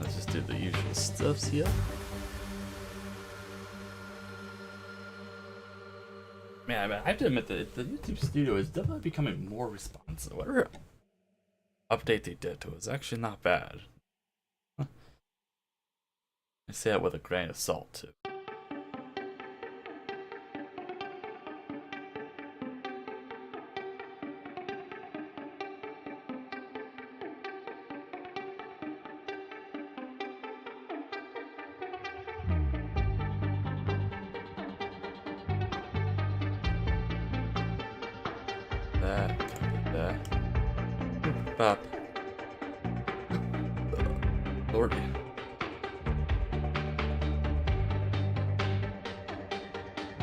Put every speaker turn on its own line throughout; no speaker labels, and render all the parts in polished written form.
Let's just do the usual stuffs here. Man, I have to admit that the YouTube studio is definitely becoming more responsive. Whatever update they did to it was actually not bad. I say that with a grain of salt too. That. Bop. Lordy.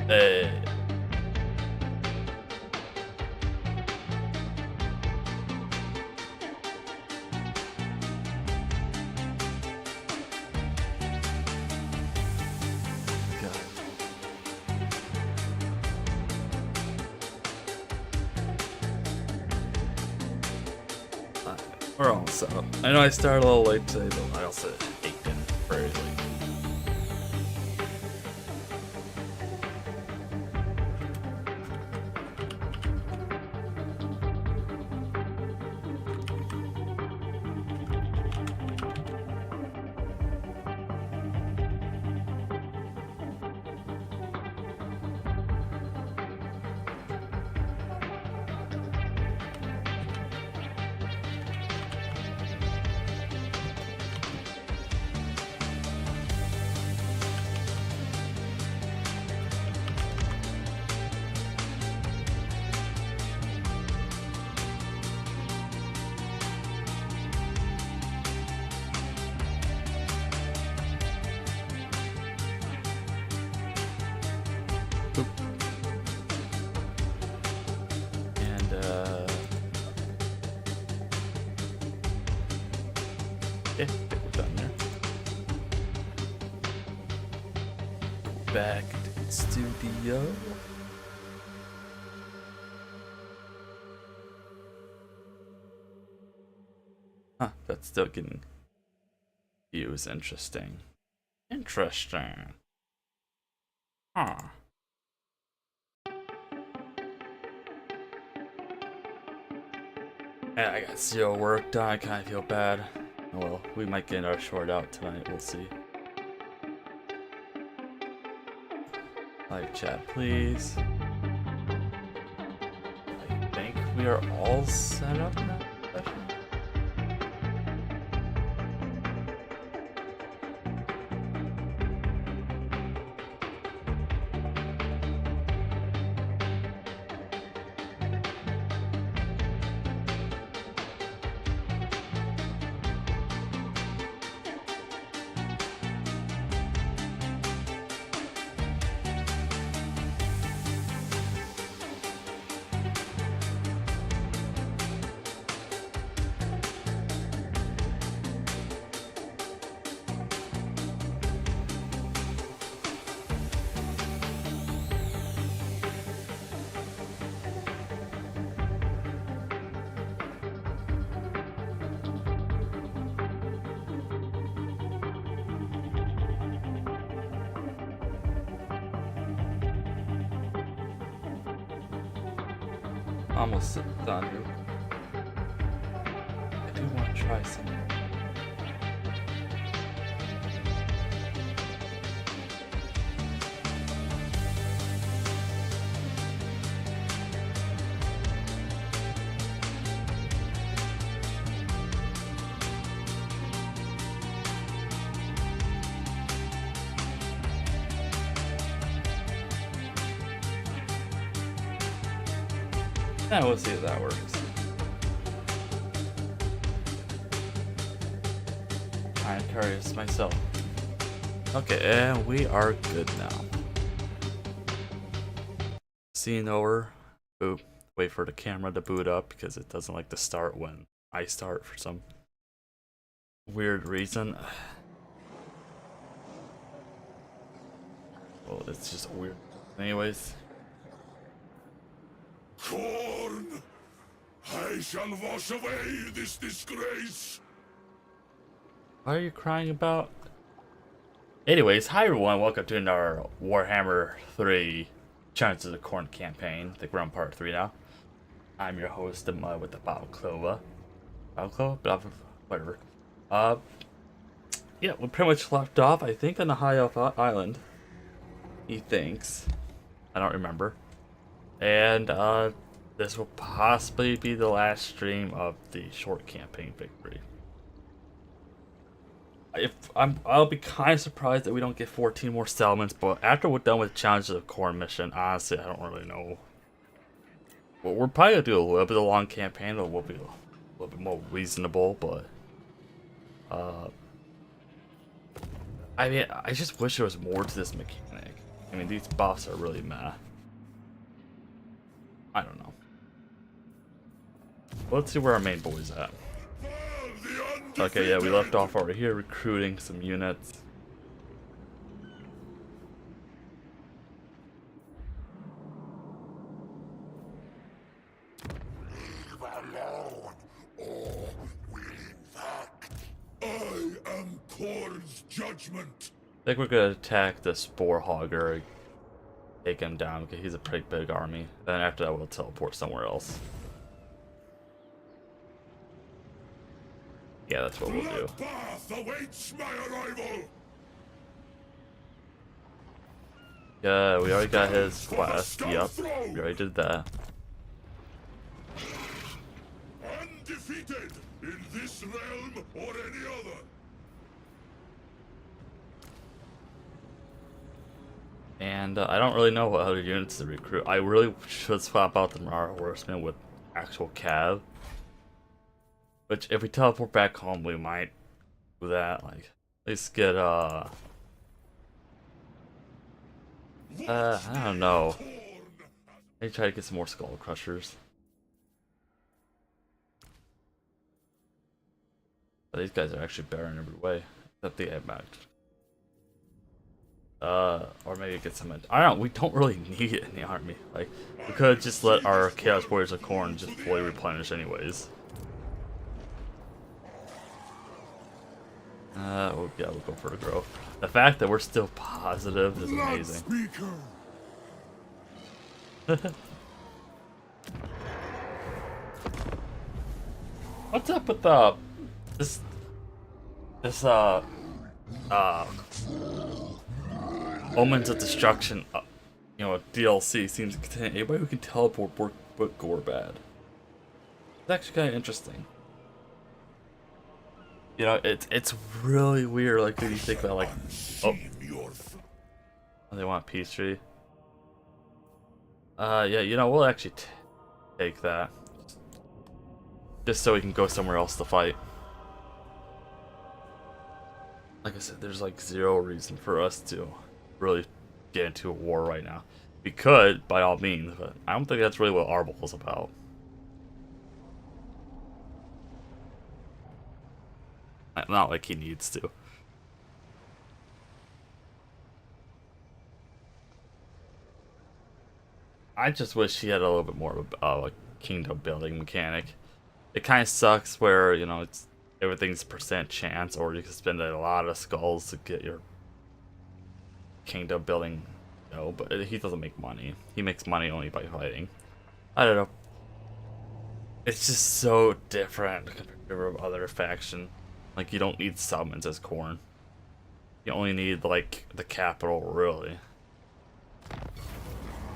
Hey. We're almost set up. I know I started a little late today, but I also ate dinner very late. Yeah, I think we're done there. Back to the studio. Huh, that's still getting views. Interesting. Interesting. Huh. Yeah, I got zero work done. I kind of feel bad. Well, we might get our short out tonight. We'll see. Live chat, please. I think we are all set up now. Almost done here. I do want to try some. Yeah, we'll see if that works. I'm curious myself. Okay, and we are good now. Scene over. Boop. Wait for the camera to boot up because it doesn't like to start when I start for some weird reason. Well, it's just weird. Anyways.
Khorne I shall wash away this disgrace.
What are you crying about? Anyways, hi everyone, welcome to our Warhammer 3 Challengers of Khorne campaign. I think we're on part 3 now. I'm your host, with the Balaclava. Balaclava? Whatever. Yeah, we pretty much left off, I think, on the High Elf Island. He thinks. I don't remember. And, this will possibly be the last stream of the short campaign victory. I'll be kind of surprised that we don't get 14 more settlements, but after we're done with Challengers of Khorne mission, honestly, I don't really know. Well, we're probably gonna do a little bit of a long campaign, but we'll be a little bit more reasonable. But I mean, I just wish there was more to this mechanic. I mean, these buffs are really meh. I don't know. Let's see where our main boy's at. Okay, yeah, we left off over here recruiting some units.
Leave alone, or will in fact. I am Khorne's judgment.
I think we're gonna attack the Spore Hogger, take him down because he's a pretty big army. Then after that, we'll teleport somewhere else. Yeah, that's what we'll do.
Bloodbath awaits my arrival.
Yeah, we already got his quest. Yup, we already did that.
Undefeated in this realm or any other.
And I don't really know what other units to recruit. I really should swap out the Mara Horsemen with actual cav. Which, if we teleport back home, we might do that. Like, at least get, I don't know. Maybe try to get some more Skull Crushers. But these guys are actually better in every way. Except the AMAX. Or maybe get some. I don't know, we don't really need it in the army. Like, we could just let our Chaos Warriors of Khorne just fully replenish anyways. Yeah, we'll go for a growth. The fact that we're still positive is amazing. What's up with this Omens of Destruction, you know, DLC seems to contain anybody who can teleport but Gorbad. It's actually kind of interesting. You know, it's really weird. Like, when you think about, like, oh, they want peace tree. Yeah, you know, we'll actually take that, just so we can go somewhere else to fight. Like I said, there's like zero reason for us to really get into a war right now. We could, by all means, but I don't think that's really what arbaal is about. Not like he needs to. I just wish he had a little bit more of a kingdom building mechanic. It kind of sucks where, you know, everything's percent chance, or you can spend a lot of skulls to get your kingdom building. No, but he doesn't make money. He makes money only by fighting. I don't know. It's just so different compared to other faction. Like, you don't need summons as Khorne. You only need, like, the capital, really.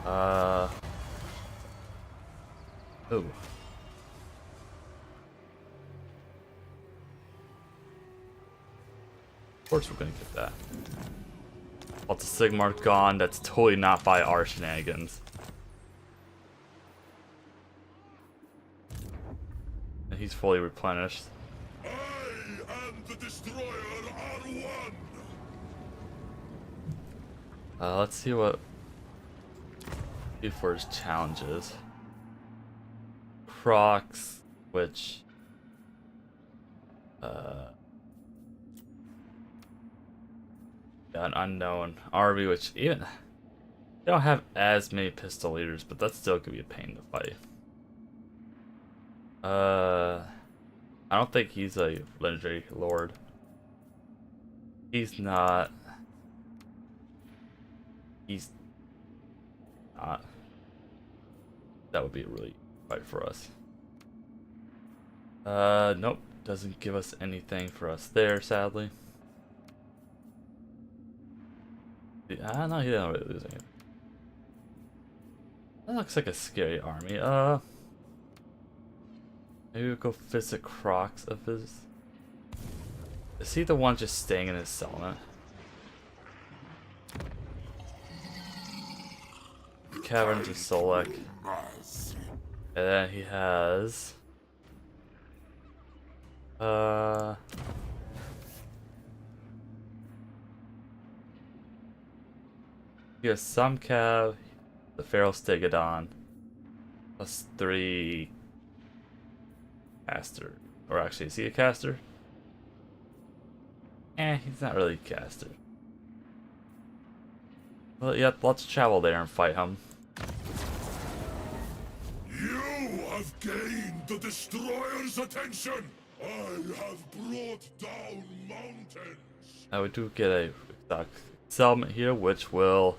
Ooh. Of course we're gonna get that. Well, the Sigmar's gone. That's totally not by our shenanigans. And he's fully replenished.
The destroyer are one.
Let's see what do for his challenges. Crocs, which an unknown army, which even they don't have as many pistol leaders, but that's still gonna be a pain to fight. I don't think he's a legendary lord. He's not. He's not. That would be a really fight for us. Nope. Doesn't give us anything for us there, sadly. Ah, no, he didn't really lose anything. That looks like a scary army. Maybe we'll go visit Crocs of his. Is he the one just staying in his settlement? Caverns of Solek. And then he has he has some cav, the Feral Stegodon, plus 3 caster. Or actually, is he a caster? He's not really a caster. Well, yeah, let's travel there and fight him.
You have gained the Destroyer's attention! I have brought down mountains!
Now we do get a settlement here, which will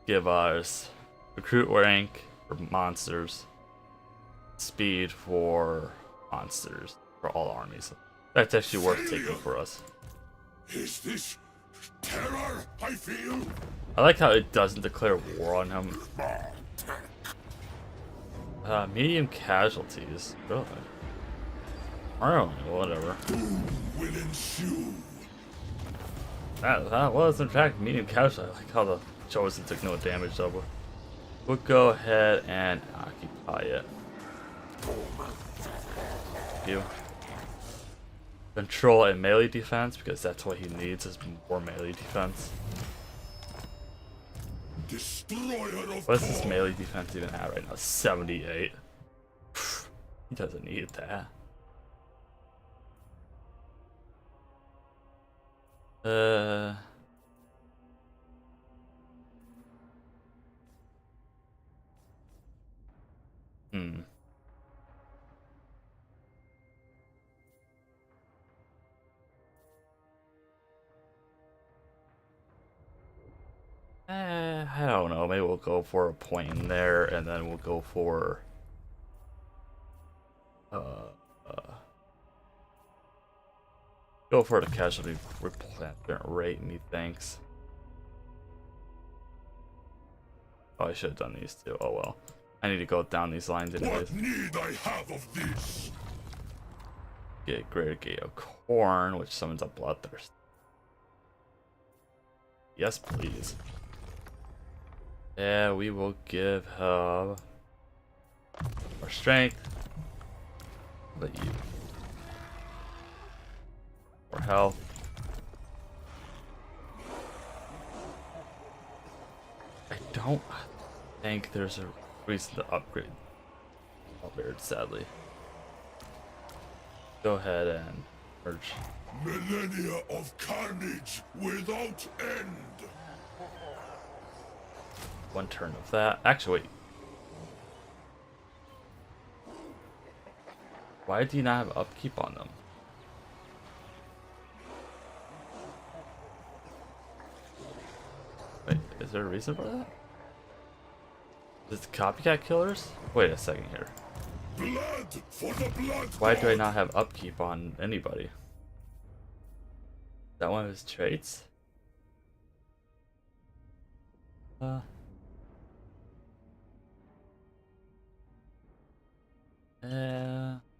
give us recruit rank for monsters, speed for monsters, for all armies. That's actually worth taking for us.
Is this terror I feel?
I like how it doesn't declare war on him. Medium casualties. Really? Oh, whatever.
Doom will ensue.
That was in fact medium casualty. I like how the Chosen took no damage though. We'll go ahead and occupy it. You control a melee defense because that's what he needs is more melee defense.
Destroyer of
What's his
Khorne.
melee defense even at right now? 78. He doesn't need that. I don't know. Maybe we'll go for a point in there, and then we'll go for the casualty replenishment rate. Methinks. Oh, I should have done these too. Oh well. I need to go down these lines anyways.
What need I have of this?
Get Greater Gate of Khorne, which summons a Bloodthirst. Yes, please. Yeah, we will give her more strength. Let you more health. I don't think there's a reason to upgrade. Weird, sadly. Go ahead and merge.
Millennia of carnage without end.
One turn of that. Actually, wait. Why do you not have upkeep on them? Wait, is there a reason for that? Is it copycat killers? Wait a second here.
Blood for the blood.
Why do I
god.
not have upkeep on anybody? Is that one of his traits?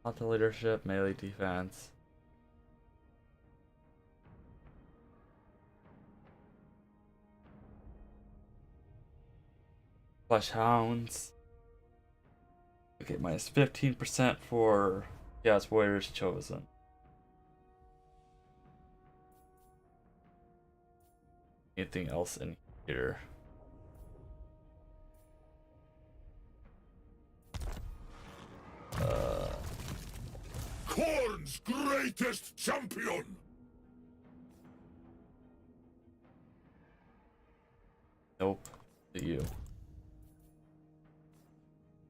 Auto leadership, melee defense. Flesh Hounds. Okay, minus 15% for Chaos Warriors Chosen. Anything else in here?
Khorne's greatest champion.
Nope. To you.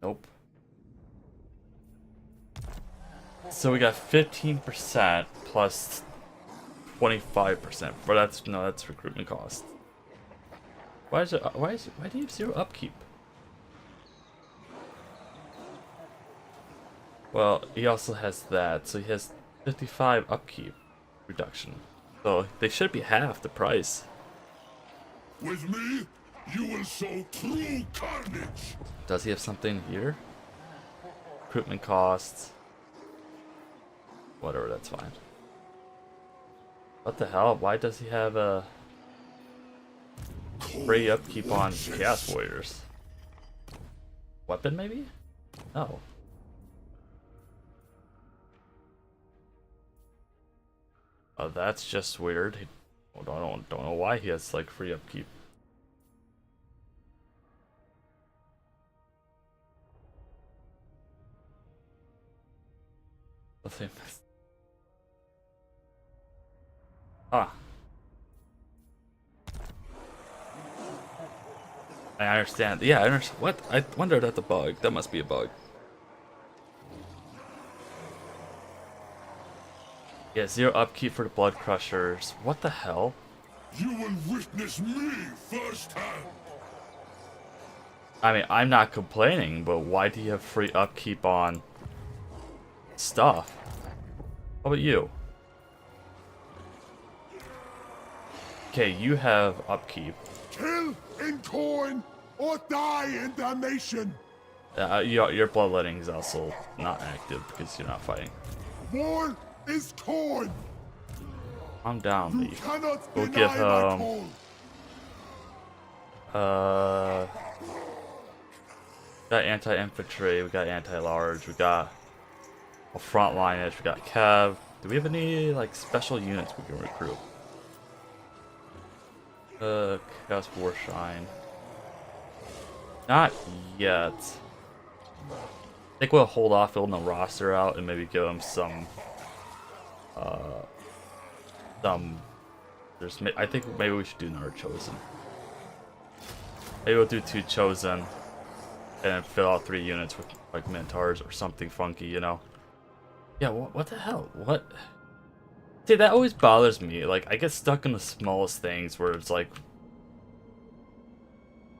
Nope. So we got 15% plus 25%. But that's recruitment cost. Why do you have 0 upkeep? Well, he also has that, so he has 55 upkeep reduction. So they should be half the price.
With me, you will sow true carnage.
Does he have something here? Recruitment costs. Whatever, that's fine. What the hell? Why does he have a free upkeep on Chaos Warriors? Weapon, maybe? No. Oh, that's just weird. I don't know why he has like free upkeep. Ah. I understand. Yeah, I understand. What? I wondered at the bug. That must be a bug. Yeah, 0 upkeep for the Blood Crushers. What the hell?
You will witness me firsthand.
I mean, I'm not complaining, but why do you have free upkeep on stuff? How about you? Okay, you have upkeep.
Kill in Khorne or die in damnation.
Your bloodletting is also not active because you're not fighting.
War is Khorne.
I'm down,
You cannot
we'll
deny
give
my call.
Got anti-infantry, we got anti-large, we got a front lineage, we got Cav. Do we have any like special units we can recruit? Chaos Warshine. Not yet. I think we'll hold off filling the roster out and maybe give them some. I think maybe we should do another Chosen. Maybe we'll do 2 Chosen and fill out 3 units with like Minotaurs or something funky, you know? Yeah, what the hell? What? See, that always bothers me. Like, I get stuck in the smallest things where it's like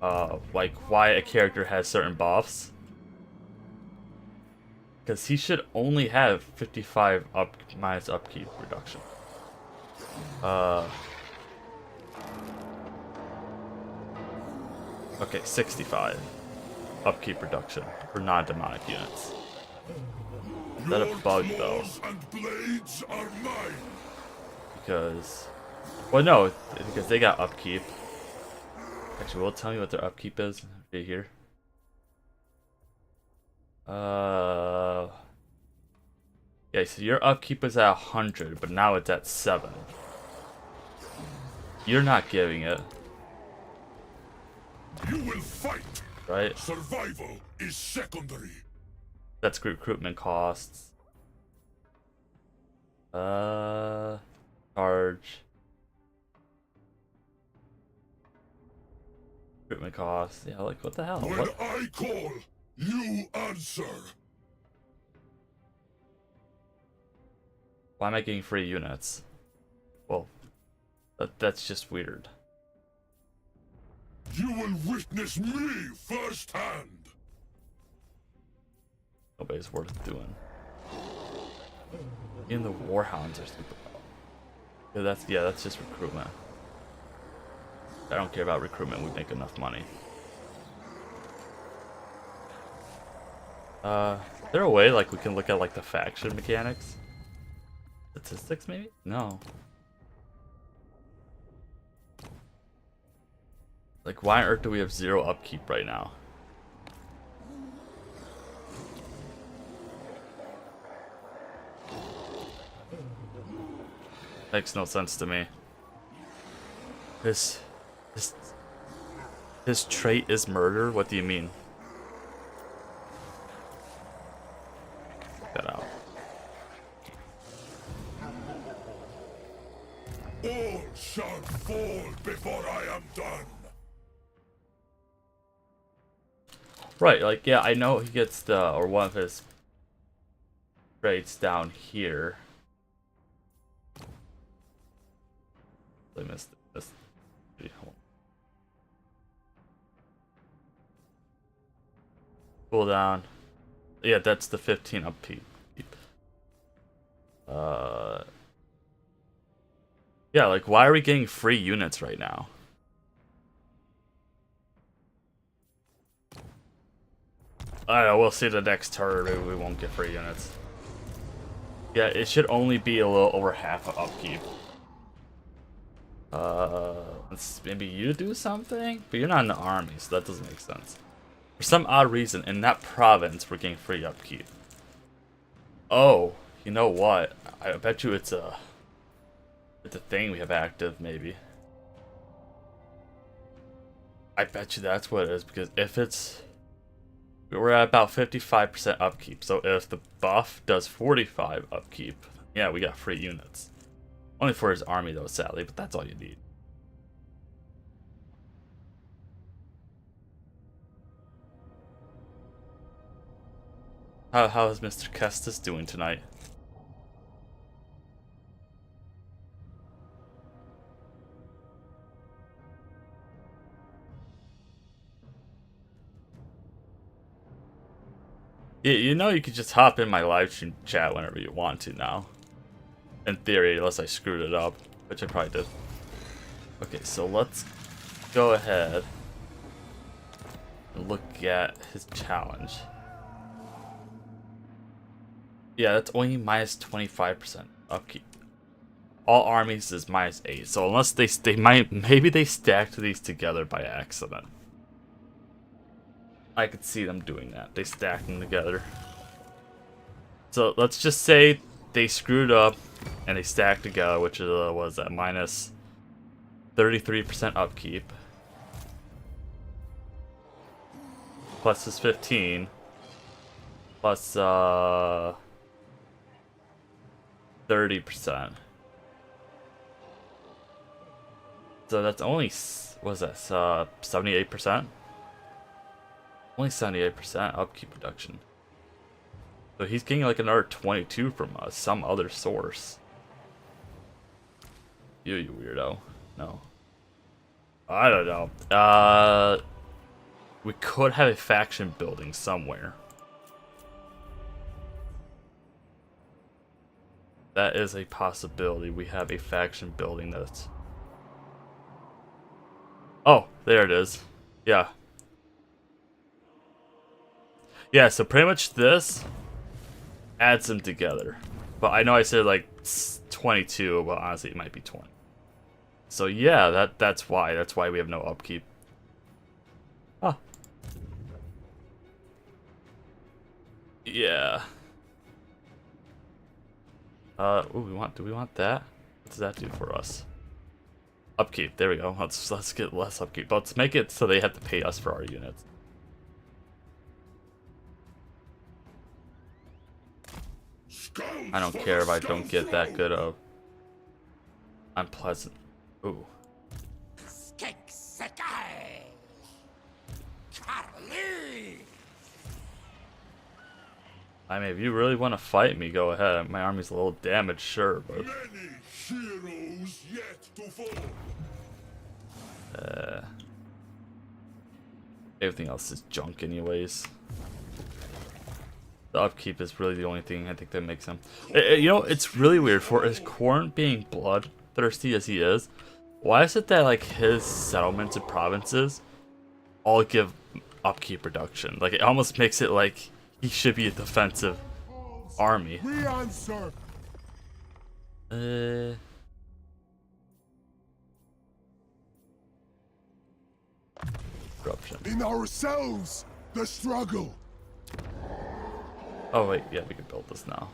why a character has certain buffs. Because he should only have 55 minus upkeep reduction. Okay, 65 upkeep reduction for non-demonic units. Is that a bug though?
And blades are mine.
Because, well, no, because they got upkeep. Actually, will it tell me what their upkeep is right here? Yeah, so your upkeep is at 100, but now it's at 7. You're not giving it.
You will fight.
Right?
Survival is secondary.
That's recruitment costs. Charge. Recruitment costs. Yeah, like what the hell?
When
What?
I call, you answer.
Why am I getting free units? Well, that's just weird.
You will witness me firsthand.
Nobody's worth doing. Even the Warhounds are super. Yeah, that's just recruitment. I don't care about recruitment. We make enough money. Is there a way like we can look at like the faction mechanics? Statistics maybe? No. Like why on earth do we have 0 upkeep right now? Makes no sense to me. His trait is murder? What do you mean? Check that out.
All shall fall before I am done.
Right, like yeah, I know he gets the, or one of his Trades down here. I missed this. Cool down. Yeah, that's the 15 upkeep. Yeah, like why are we getting free units right now? I don't know, we'll see the next turn. We won't get free units. Yeah, it should only be a little over half of upkeep. Let's maybe you do something? But you're not in the army, so that doesn't make sense. For some odd reason, in that province, we're getting free upkeep. Oh, you know what? I bet you it's a thing we have active, maybe. I bet you that's what it is, because if it's... We're at about 55% upkeep, so if the buff does 45 upkeep, yeah, we got free units. Only for his army, though, sadly, but that's all you need. How is Mr. Kestis doing tonight? Yeah, you know you could just hop in my live stream chat whenever you want to now. In theory, unless I screwed it up, which I probably did. Okay, so let's go ahead and look at his challenge. Yeah, that's only minus 25% upkeep. All armies is minus 8, so unless they might, maybe they stacked these together by accident. I could see them doing that. They stacked them together. So let's just say they screwed up and they stacked together, which was at minus 33% upkeep. Plus his 15. Plus 30%. So that's only, what is that, 78%? Only 78% upkeep reduction. So he's getting like another 22 from us, some other source. You weirdo. No. I don't know. We could have a faction building somewhere. That is a possibility. We have a faction building that's... Oh, there it is. Yeah. Yeah, so pretty much this adds them together. But I know I said like 22, but honestly it might be 20. So yeah, that's why. That's why we have no upkeep. Huh. Yeah. Ooh, do we want that? What does that do for us? Upkeep, there we go. Let's get less upkeep. But let's make it so they have to pay us for our units. I don't care if I don't get that good of unpleasant. Ooh. I mean, if you really want to fight me, go ahead. My army's a little damaged, sure, but...
Many heroes yet to fall.
Everything else is junk anyways. The upkeep is really the only thing I think that makes him... You know, it's really weird. For his Khorne being bloodthirsty as he is, why is it that like his settlements and provinces all give upkeep reduction? Like, it almost makes it like he should be a defensive army.
We answer.
Corruption.
In ourselves, the struggle.
Oh wait, yeah, we can build this now.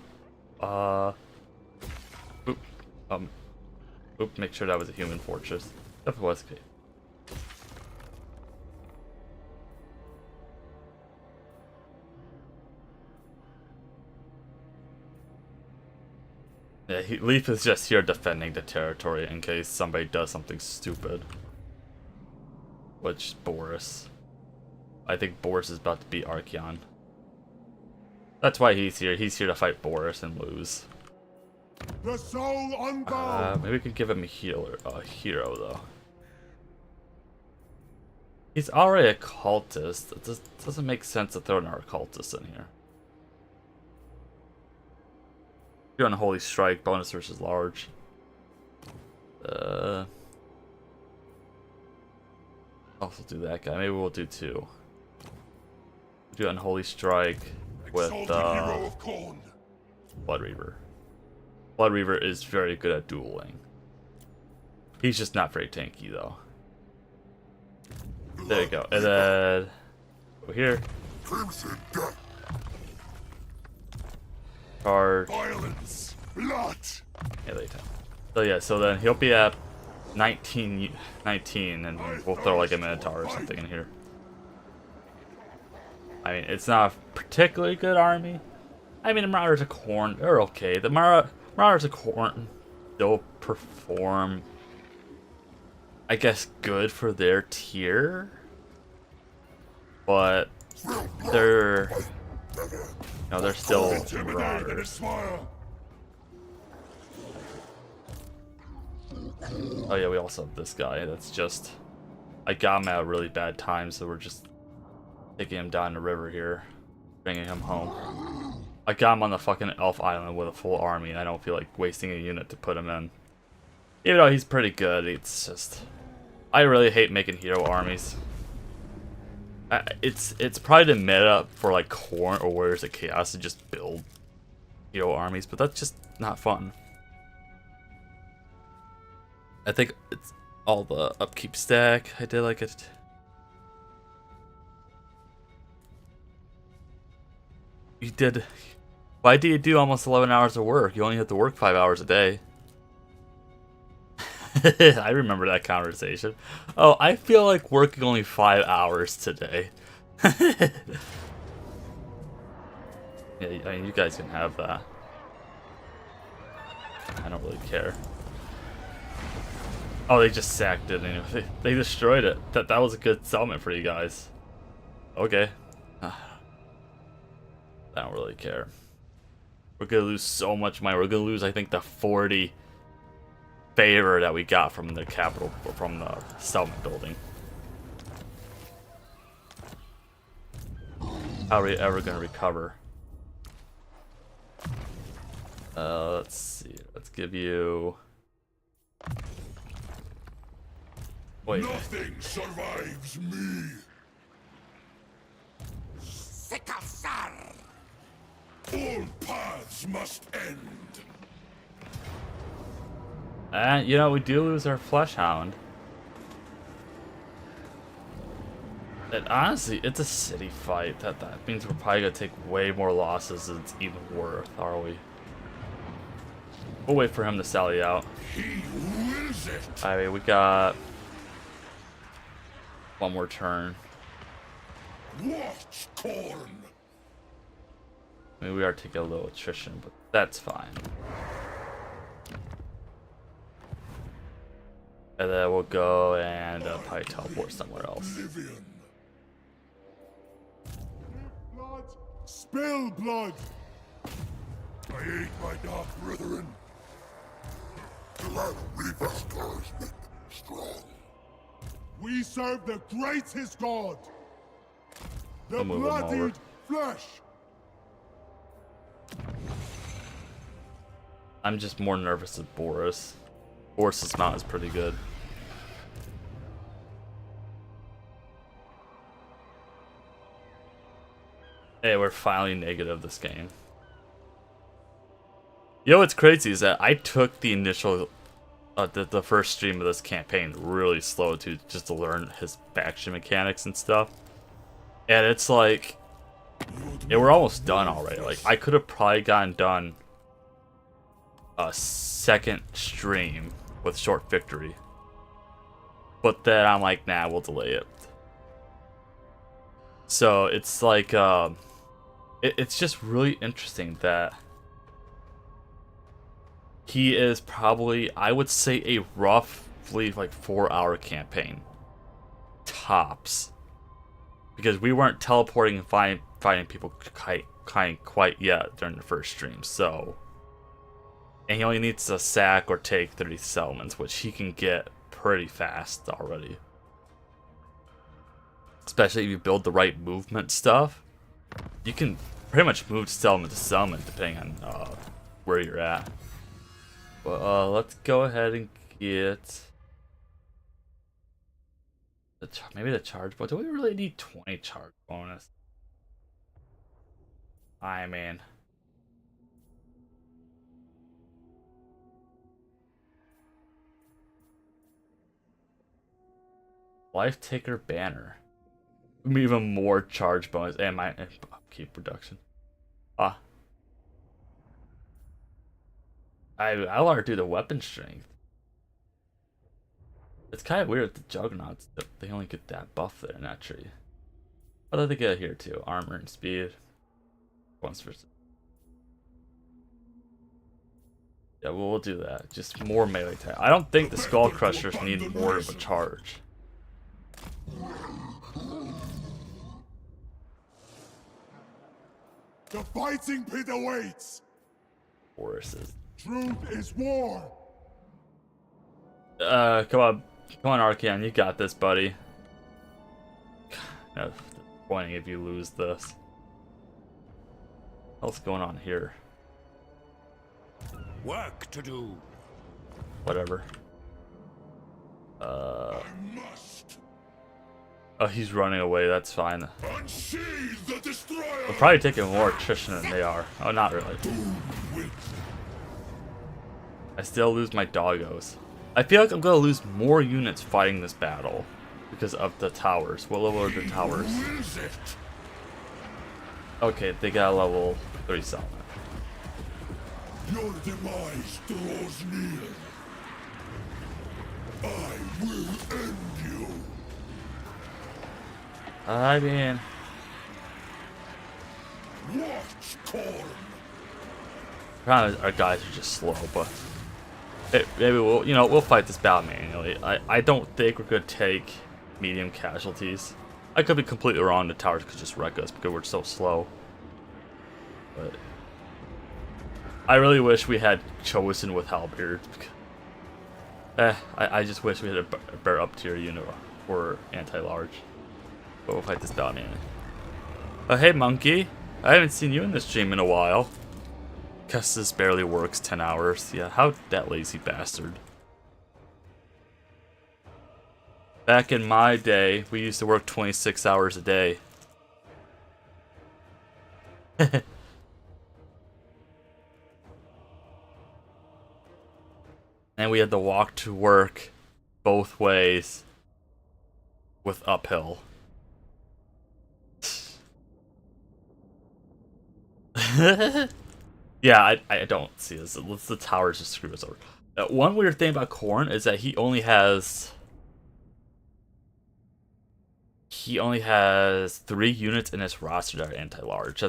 Oop, make sure that was a human fortress. If it was, okay. Yeah, Leaf is just here defending the territory in case somebody does something stupid. Which, Boris. I think Boris is about to beat Archeon. That's why he's here. He's here to fight Boris and lose.
The soul unbound.
Maybe we could give him a hero though. He's already a cultist. It doesn't make sense to throw another cultist in here. You're on Holy Strike, bonus versus large. Also do that guy. Maybe we'll do 2. Do Unholy Strike with
Hero of Khorne.
Blood Reaver. Blood Reaver is very good at dueling. He's just not very tanky though. There you go. And then over here.
Crimson death.
Charge.
Violence. Blood.
Yeah, later. So yeah, so then he'll be at 19 and we'll throw like a Minotaur or something in here. I mean, it's not a particularly good army. I mean, the Marauders of Khorne, they're okay. The Marauders of Khorne still perform, I guess, good for their tier. But they're, they're still Marauders. Oh yeah, we also have this guy. That's just, I got him at a really bad time, so we're just taking him down the river here, bringing him home. I got him on the fucking elf island with a full army, and I don't feel like wasting a unit to put him in. Even though he's pretty good, it's just, I really hate making hero armies. It's probably the meta for like Khorne or Warriors of Chaos to just build hero armies, but that's just not fun. I think it's all the upkeep stack. I did like it. You did. Why do you do almost 11 hours of work? You only have to work 5 hours a day. I remember that conversation. Oh, I feel like working only 5 hours today. Yeah, I mean, you guys can have that. I don't really care. Oh, they just sacked it anyway. They destroyed it. That was a good settlement for you guys. Okay. I don't really care. We're gonna lose so much money. We're gonna lose, I think, the 40 favor that we got from the capital, or from the settlement building. How are we ever gonna recover? Let's see. Let's give you. Wait.
Nothing survives me. All paths must end.
And you know, we do lose our flesh hound. And honestly, it's a city fight. That means we're probably gonna take way more losses than it's even worth, are we? We'll wait for him to sally out.
He wills it.
I mean, we got one more turn.
Watch Khorne.
I mean, we are taking a little attrition, but that's fine. And then we'll go and probably teleport somewhere else.
Oblivion. Blood. Spill blood. I ate my dark brethren. The land reapers nourishment strong. We serve the greatest God. The
We'll move him over.
bloodied flesh.
I'm just more nervous with Boris. Boris's mount is pretty good. Hey, we're finally negative this game. You know what's crazy is that I took the initial, the first stream of this campaign really slow just to learn his faction mechanics and stuff. And it's like, yeah, we're almost done already. Like, I could have probably gotten done a second stream with short victory. But then I'm like, nah, we'll delay it. So it's like, it's just really interesting that he is probably, I would say, a roughly like 4-hour campaign. Tops. Because we weren't teleporting and fighting people quite yet during the first stream, so. And he only needs to sack or take 30 settlements, which he can get pretty fast already. Especially if you build the right movement stuff. You can pretty much move settlement to settlement depending on where you're at. But let's go ahead and get maybe the charge bonus. Do we really need 20 charge bonus? I mean, Life Taker banner. Even more charge bonus and my upkeep reduction. I want to do the weapon strength. It's kind of weird with the Juggernauts that they only get that buff there in that tree. What do they get here too? Armor and speed. Once versus. Yeah, we'll do that. Just more melee attack. I don't think the Skull Crushers need more of a charge.
The fighting pit awaits.
Horses.
Truth is war.
Come on, Arcan, you got this, buddy. No, disappointing if you lose this. What's going on here?
Work to do.
Whatever.
I must.
Oh, he's running away. That's fine.
Unsheathe the destroyer.
We're probably taking more attrition than they are. Oh, not really. I still lose my doggos. I feel like I'm gonna lose more units fighting this battle because of the towers. What level are the towers? Okay, they got a level 3 settlement.
Your demise draws near. I will end you.
I mean,
Watch Khorne.
our guys are just slow, but maybe we'll fight this battle manually. I don't think we're gonna take medium casualties. I could be completely wrong. The towers could just wreck us because we're so slow. But I really wish we had chosen with halberds. I just wish we had a better up tier unit for anti-large. But we'll fight this battle manually. Hey monkey, I haven't seen you in this stream in a while. Guess this barely works 10 hours. Yeah, how that lazy bastard. Back in my day, we used to work 26 hours a day. And we had to walk to work both ways with uphill. Yeah, I don't see this. The towers just screw us over. One weird thing about Khorne is that he only has 3 units in his roster that are anti-large.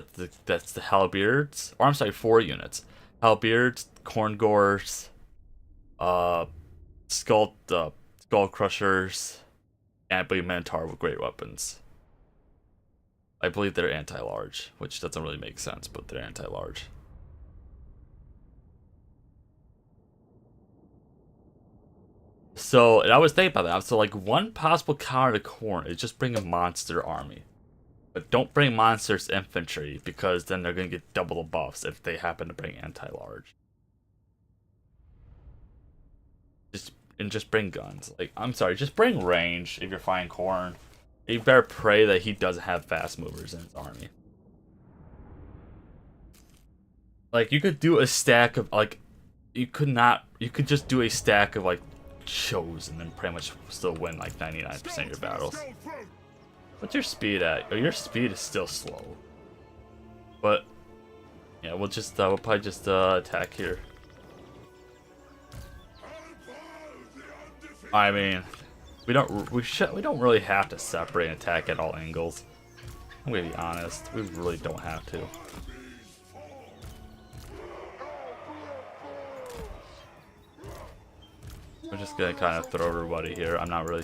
That's the halberds, or I'm sorry, 4 units. Halberds, Khorngors, Skull Crushers, and I believe Minotaur with great weapons. I believe they're anti-large, which doesn't really make sense, but they're anti-large. So, and I was thinking about that. So, like, one possible counter to Khorne is just bring a monster army. But don't bring monsters infantry, because then they're going to get double the buffs if they happen to bring anti-large. Just bring guns. Like, I'm sorry, just bring range if you're fighting Khorne. You better pray that he doesn't have fast movers in his army. Like, you could do a stack of, like, you could just do a stack of, like, shows and then pretty much still win, like, 99% of your battles. What's your speed at? Oh, your speed is still slow. But, yeah, we'll probably just attack here. I mean, we don't really have to separate and attack at all angles. I'm gonna be honest, we really don't have to. I'm just gonna kind of throw everybody here. I'm not really.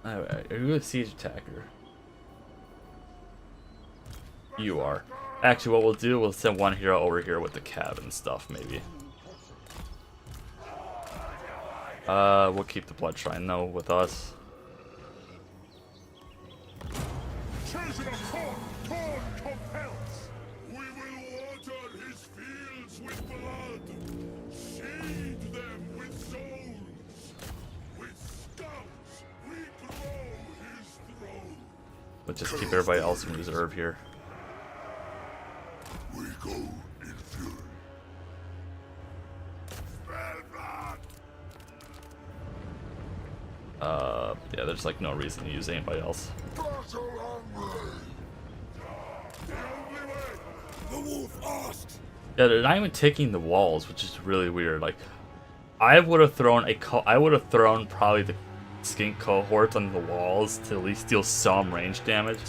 Alright, are you a siege attacker? You are. Actually, what we'll do, we'll send one hero over here with the cabin stuff, maybe. We'll keep the blood shrine though with us.
Challengers of Khorne compels. We will water his fields with blood, seed them with souls. With scouts, we grow his throne.
Let's just keep everybody else in reserve here.
We go in fury. Spellblood!
Yeah, there's like no reason to use anybody else.
Battle hungry! The only way! The wolf asks!
Yeah, they're not even taking the walls, which is really weird. Like, I would have thrown probably the skink cohorts on the walls to at least deal some range damage.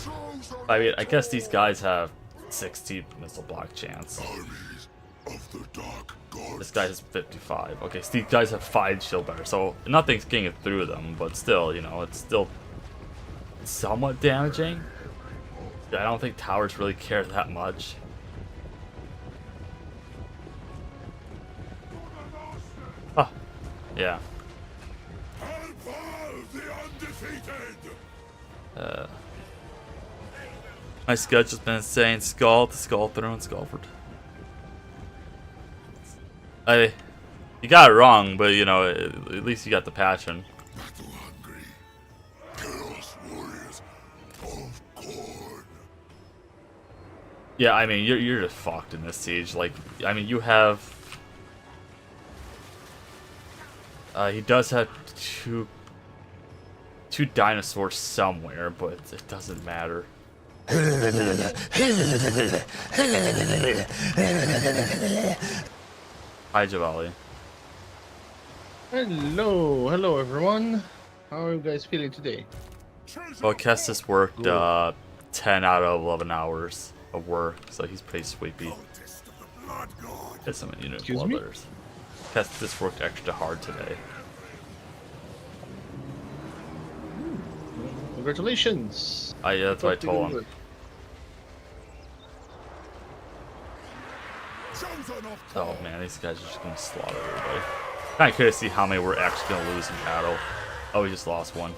I mean, I guess these guys have 60 missile block chance.
Armies of the dark gods.
This guy has 55. Okay, so these guys have 5 shield better, so nothing's getting through them, but still, you know, it's still somewhat damaging. I don't think towers really care that much. Oh, yeah.
Arbaal the Undefeated!
My schedule's been insane. Skull to Skull Throne, Skullford. You got it wrong, but you know, at least you got the passion.
Battle hungry. Chaos warriors of Khorne.
Yeah, I mean, you're just fucked in this siege. Like, I mean, you have. He does have two dinosaurs somewhere, but it doesn't matter. Hi, Javali.
Hello everyone. How are you guys feeling today?
Well, Kestis worked 10 out of 11 hours of work, so he's pretty sleepy. Get some unit
Excuse me?
bloodletters. Kestis worked extra hard today.
Congratulations.
Yeah, that's what I told him. Oh man, these guys are just gonna slaughter everybody. Kinda curious to see how many we're actually gonna lose in battle. Oh, we just lost one.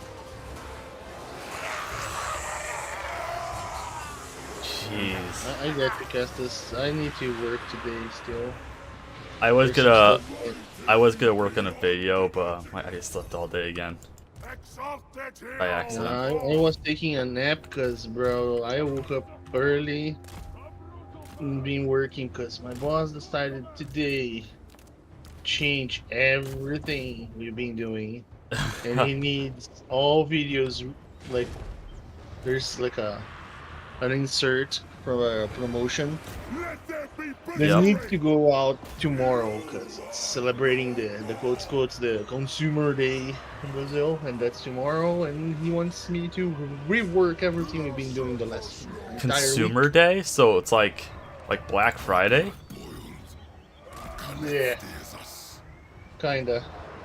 Jeez.
I got to cast this. I need to work today still.
I was gonna work on a video, but I just slept all day again. By accident.
I was taking a nap because, bro, I woke up early and been working because my boss decided today change everything we've been doing, and he needs all videos. Like, there's like an insert from a promotion. They need to go out tomorrow because it's celebrating the quotes the consumer day in Brazil, and that's tomorrow. And he wants me to rework everything we've been doing the last
Consumer Day, so it's like Black Friday.
Yeah, kinda.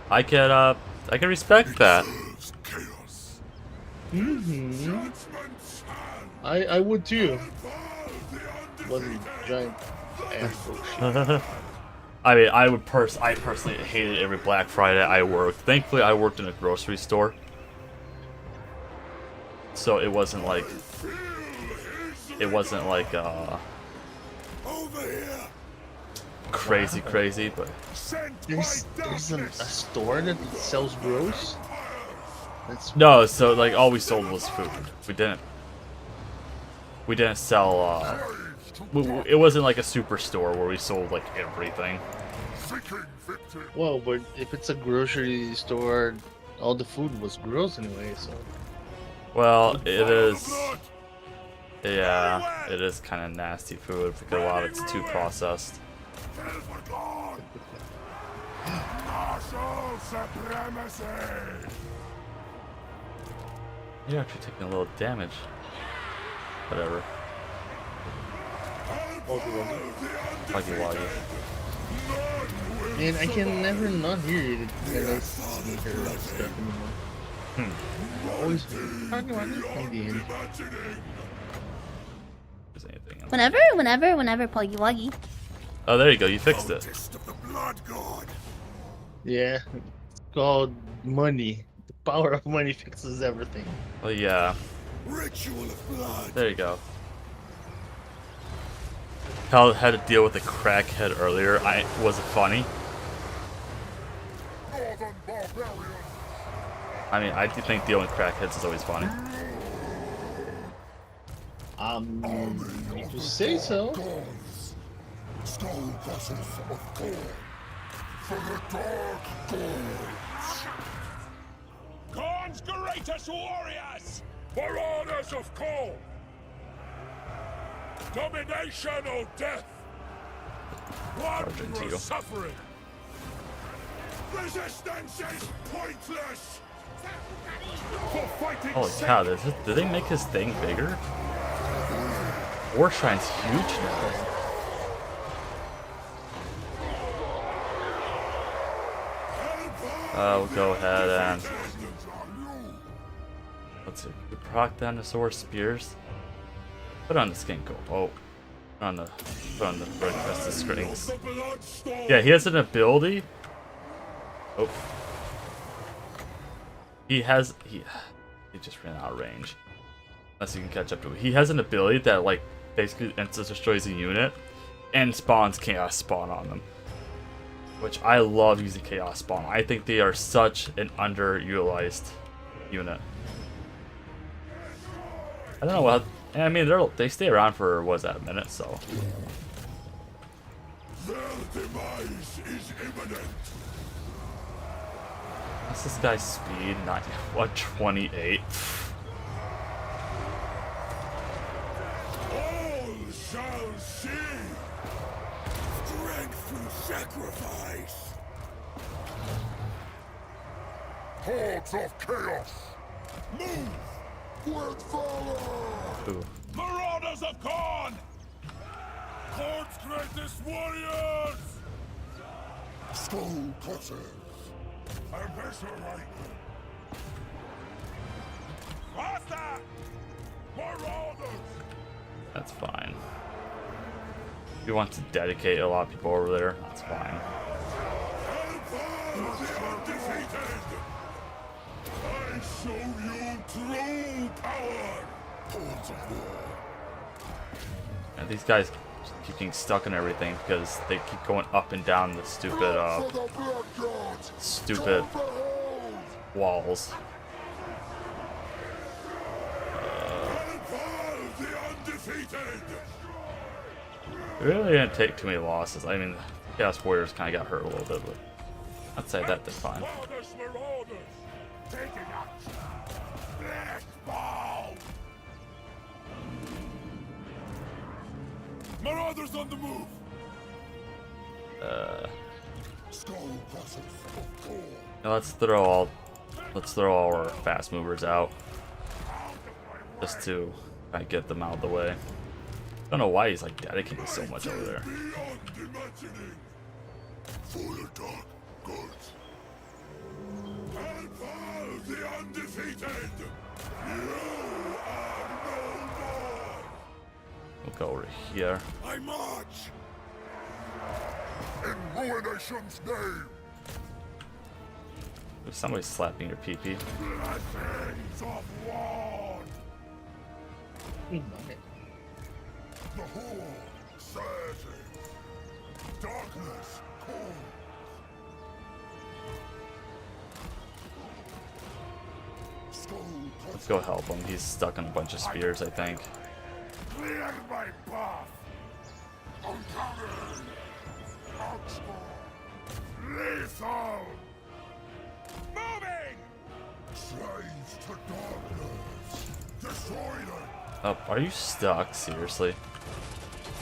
I can respect that.
I would too. Wasn't giant ass bullshit.
I mean, I personally hated every Black Friday I worked. Thankfully, I worked in a grocery store, so it wasn't like crazy, but
There's a store that sells bros. That's
no. So like, all we sold was food. We didn't sell. It wasn't like a superstore where we sold like everything.
well, but if it's a grocery store, all the food was gross anyway. So
Well, it is. Yeah, it is kind of nasty food because a lot of it's too processed. You're actually taking a little damage. Whatever. Waggy waggy.
man, I can never not hear it. And I see her stuff anymore. Always talking about it in the end.
If there's anything
Whenever, Poggy Woggy.
Oh, there you go. You fixed it.
Protest of the blood god.
Yeah, it's called money. The power of money fixes everything.
Oh yeah.
Ritual of blood.
There you go. How had to deal with a crackhead earlier. Was it funny?
Northern barbarian.
I mean, I do think dealing with crackheads is always funny.
If you say so.
Gods. Skull crushers of Khorne. For the dark gods.
Khorne's greatest warriors!
Marauders of Khorne. Domination or death.
Sergeant
Wondrous
Tito.
suffering. Resistance is pointless. For fighting
Holy cow, did they make his thing bigger? Warshine's huge now. We'll go ahead and let's see. We proc dinosaur spears. Put on the Skinko. Oh, put on the red crested strings. Yeah, he has an ability. Oh, he just ran out of range. Unless you can catch up to it. He has an ability that like basically instant destroys a unit and spawns chaos spawn on them. Which I love using chaos spawn. I think they are such an underutilized unit. I don't know what. I mean, they stay around for what is that, a minute? So.
Their demise is imminent.
What's this guy's speed? 128.
All shall see. Strength through sacrifice. Hordes of chaos. Move with valor.
Ooh.
Marauders of Khorne!
Khorne's greatest warriors. Skull crushers. Eviscerate.
Faster!
Marauders.
That's fine. If you want to dedicate a lot of people over there, that's fine.
Arbaal the Undefeated. I show you true power. Hordes of war.
And these guys keep getting stuck in everything because they keep going up and down the stupid,
For the blood gods.
stupid
Come behold.
walls.
Arbaal the Undefeated.
It really didn't take too many losses. I mean, Chaos Warriors kind of got hurt a little bit, but I'd say that did fine.
Marauders. Taking action. Black ball. Marauders on the move. Skull crushers of Khorne.
Now let's throw all our fast movers out, just to kind of get them out of the way. I don't know why he's like dedicating so much over there.
Beyond imagining. For the dark gods. Arbaal the Undefeated. You are no more.
We'll go over here.
I march. In Ruination's name.
There's somebody slapping your pee-pee.
Blessings of war.
Okay.
The Horde says it. Darkness calls. Skull
Let's go help him. He's stuck on a bunch of spears, I think.
clear my path. I'm coming. Outlaw. Lethal.
Moving!
Slaves to darkness. Destroy them.
Oh, are you stuck? Seriously?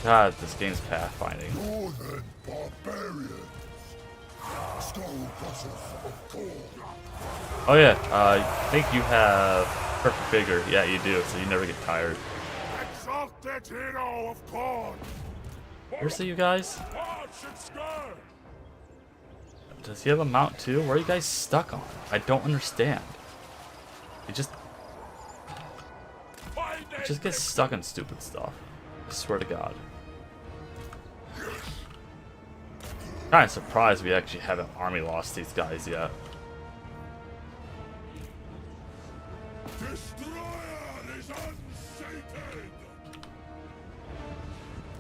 God, this game's pathfinding.
Northern barbarians. Skull crushers of Khorne.
Oh yeah, I think you have perfect vigor. Yeah, you do, so you never get tired.
Exalted hero of Khorne.
Seriously, you guys?
March and skirt.
Does he have a mount too? Where are you guys stuck on? I don't understand. You just get stuck on stupid stuff. I swear to God. Kind of surprised we actually haven't army lost these guys yet.
Destroyer is unsated!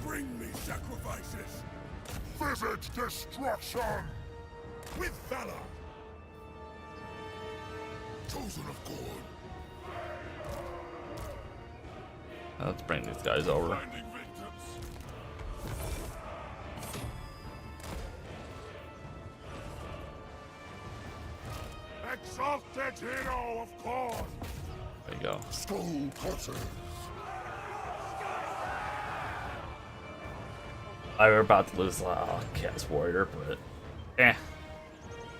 Bring me sacrifices! Visit destruction! With valor! Chosen of Khorne!
Let's bring these guys over.
Finding victims! Exalted hero of Khorne!
There you go.
Skull cutters!
I were about to lose Chaos Warrior, but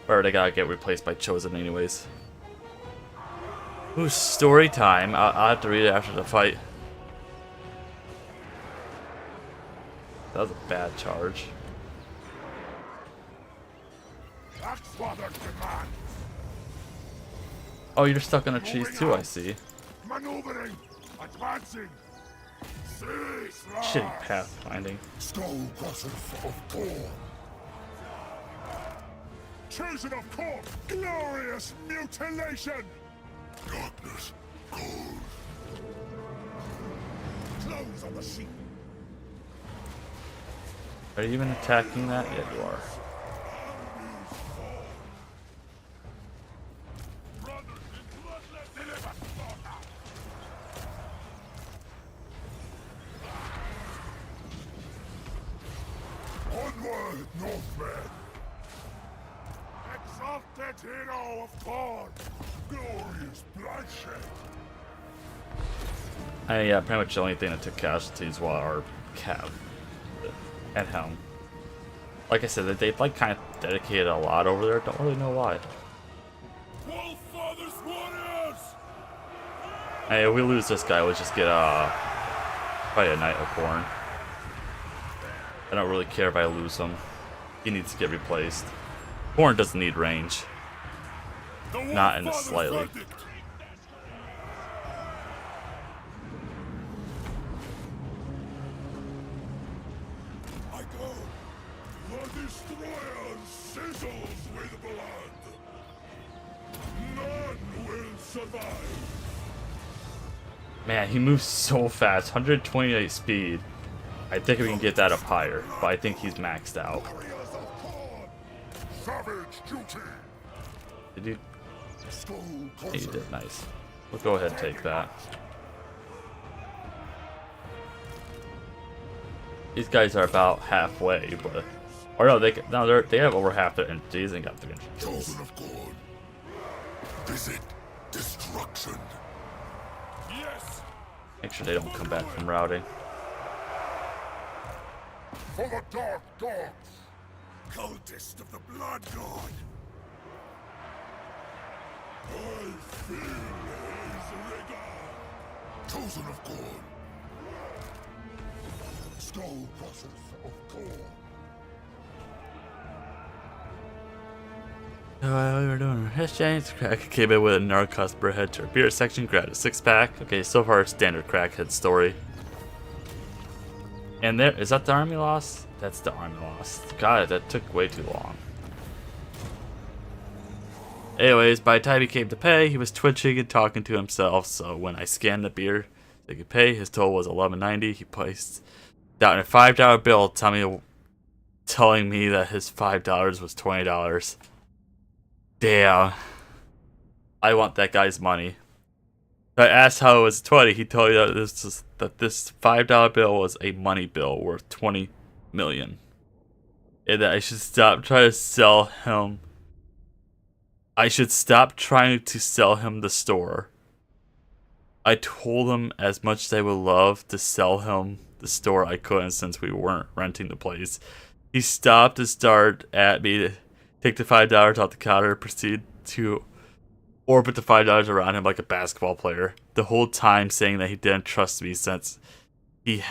or they gotta get replaced by Chosen anyways. Ooh, story time. I'll have to read it after the fight. That was a bad charge.
That's what I demand!
Oh, you're stuck on the trees too, I see.
Maneuvering! Advancing! Cease!
Shitty pathfinding.
Skull cutters of Khorne! Chosen of Khorne! Glorious mutilation! Darkness, cold. Close on the sheep.
Are you even attacking that? Yeah, you are.
Onward, Northmen! Exalted hero of Khorne! Glorious bloodshed!
Yeah, pretty much the only thing that took casualties was our cab at helm. Like I said, they like kind of dedicated a lot over there. Don't really know why.
Wolf Father's warriors!
Hey, if we lose this guy, we'll just get probably a Knight of Khorne. I don't really care if I lose him. He needs to get replaced. Khorne doesn't need range. Not in the slightly.
I go. The destroyer sizzles with blood. None will survive.
Man, he moves so fast. 128 speed. I think we can get that up higher, but I think he's maxed out.
Warriors of Khorne. Savage duty.
Did you?
Skull
Yeah, you
cutters.
did. Nice. We'll go ahead and take that. These guys are about halfway, but or no, they have over half their energies and got 300 kills.
Chosen of Khorne. Visit destruction. Yes.
Make sure they don't come back from routing.
For the dark dogs. Cultist of the Blood God. I feel his rigor. Chosen of Khorne. Skull cutters of Khorne.
What we were doing? Yes, James Crack came in with a Nerd customer head to our beer section, grabbed a 6-pack. Okay, so far standard crackhead story. And there is that the army loss? That's the army loss. God, that took way too long. Anyways, by the time he came to pay, he was twitching and talking to himself. So when I scanned the beer they could pay, his total was $11.90. He placed down a $5 bill, telling me that his $5 was $20. Damn. I want that guy's money. I asked how it was 20. He told me that this $5 bill was a money bill worth 20 million. And that I should stop trying to sell him. I should stop trying to sell him the store. I told him as much as I would love to sell him the store, I couldn't since we weren't renting the place. He stopped and stared at me to take the $5 off the counter and proceed to orbit the $5 around him like a basketball player. The whole time saying that he didn't trust me since he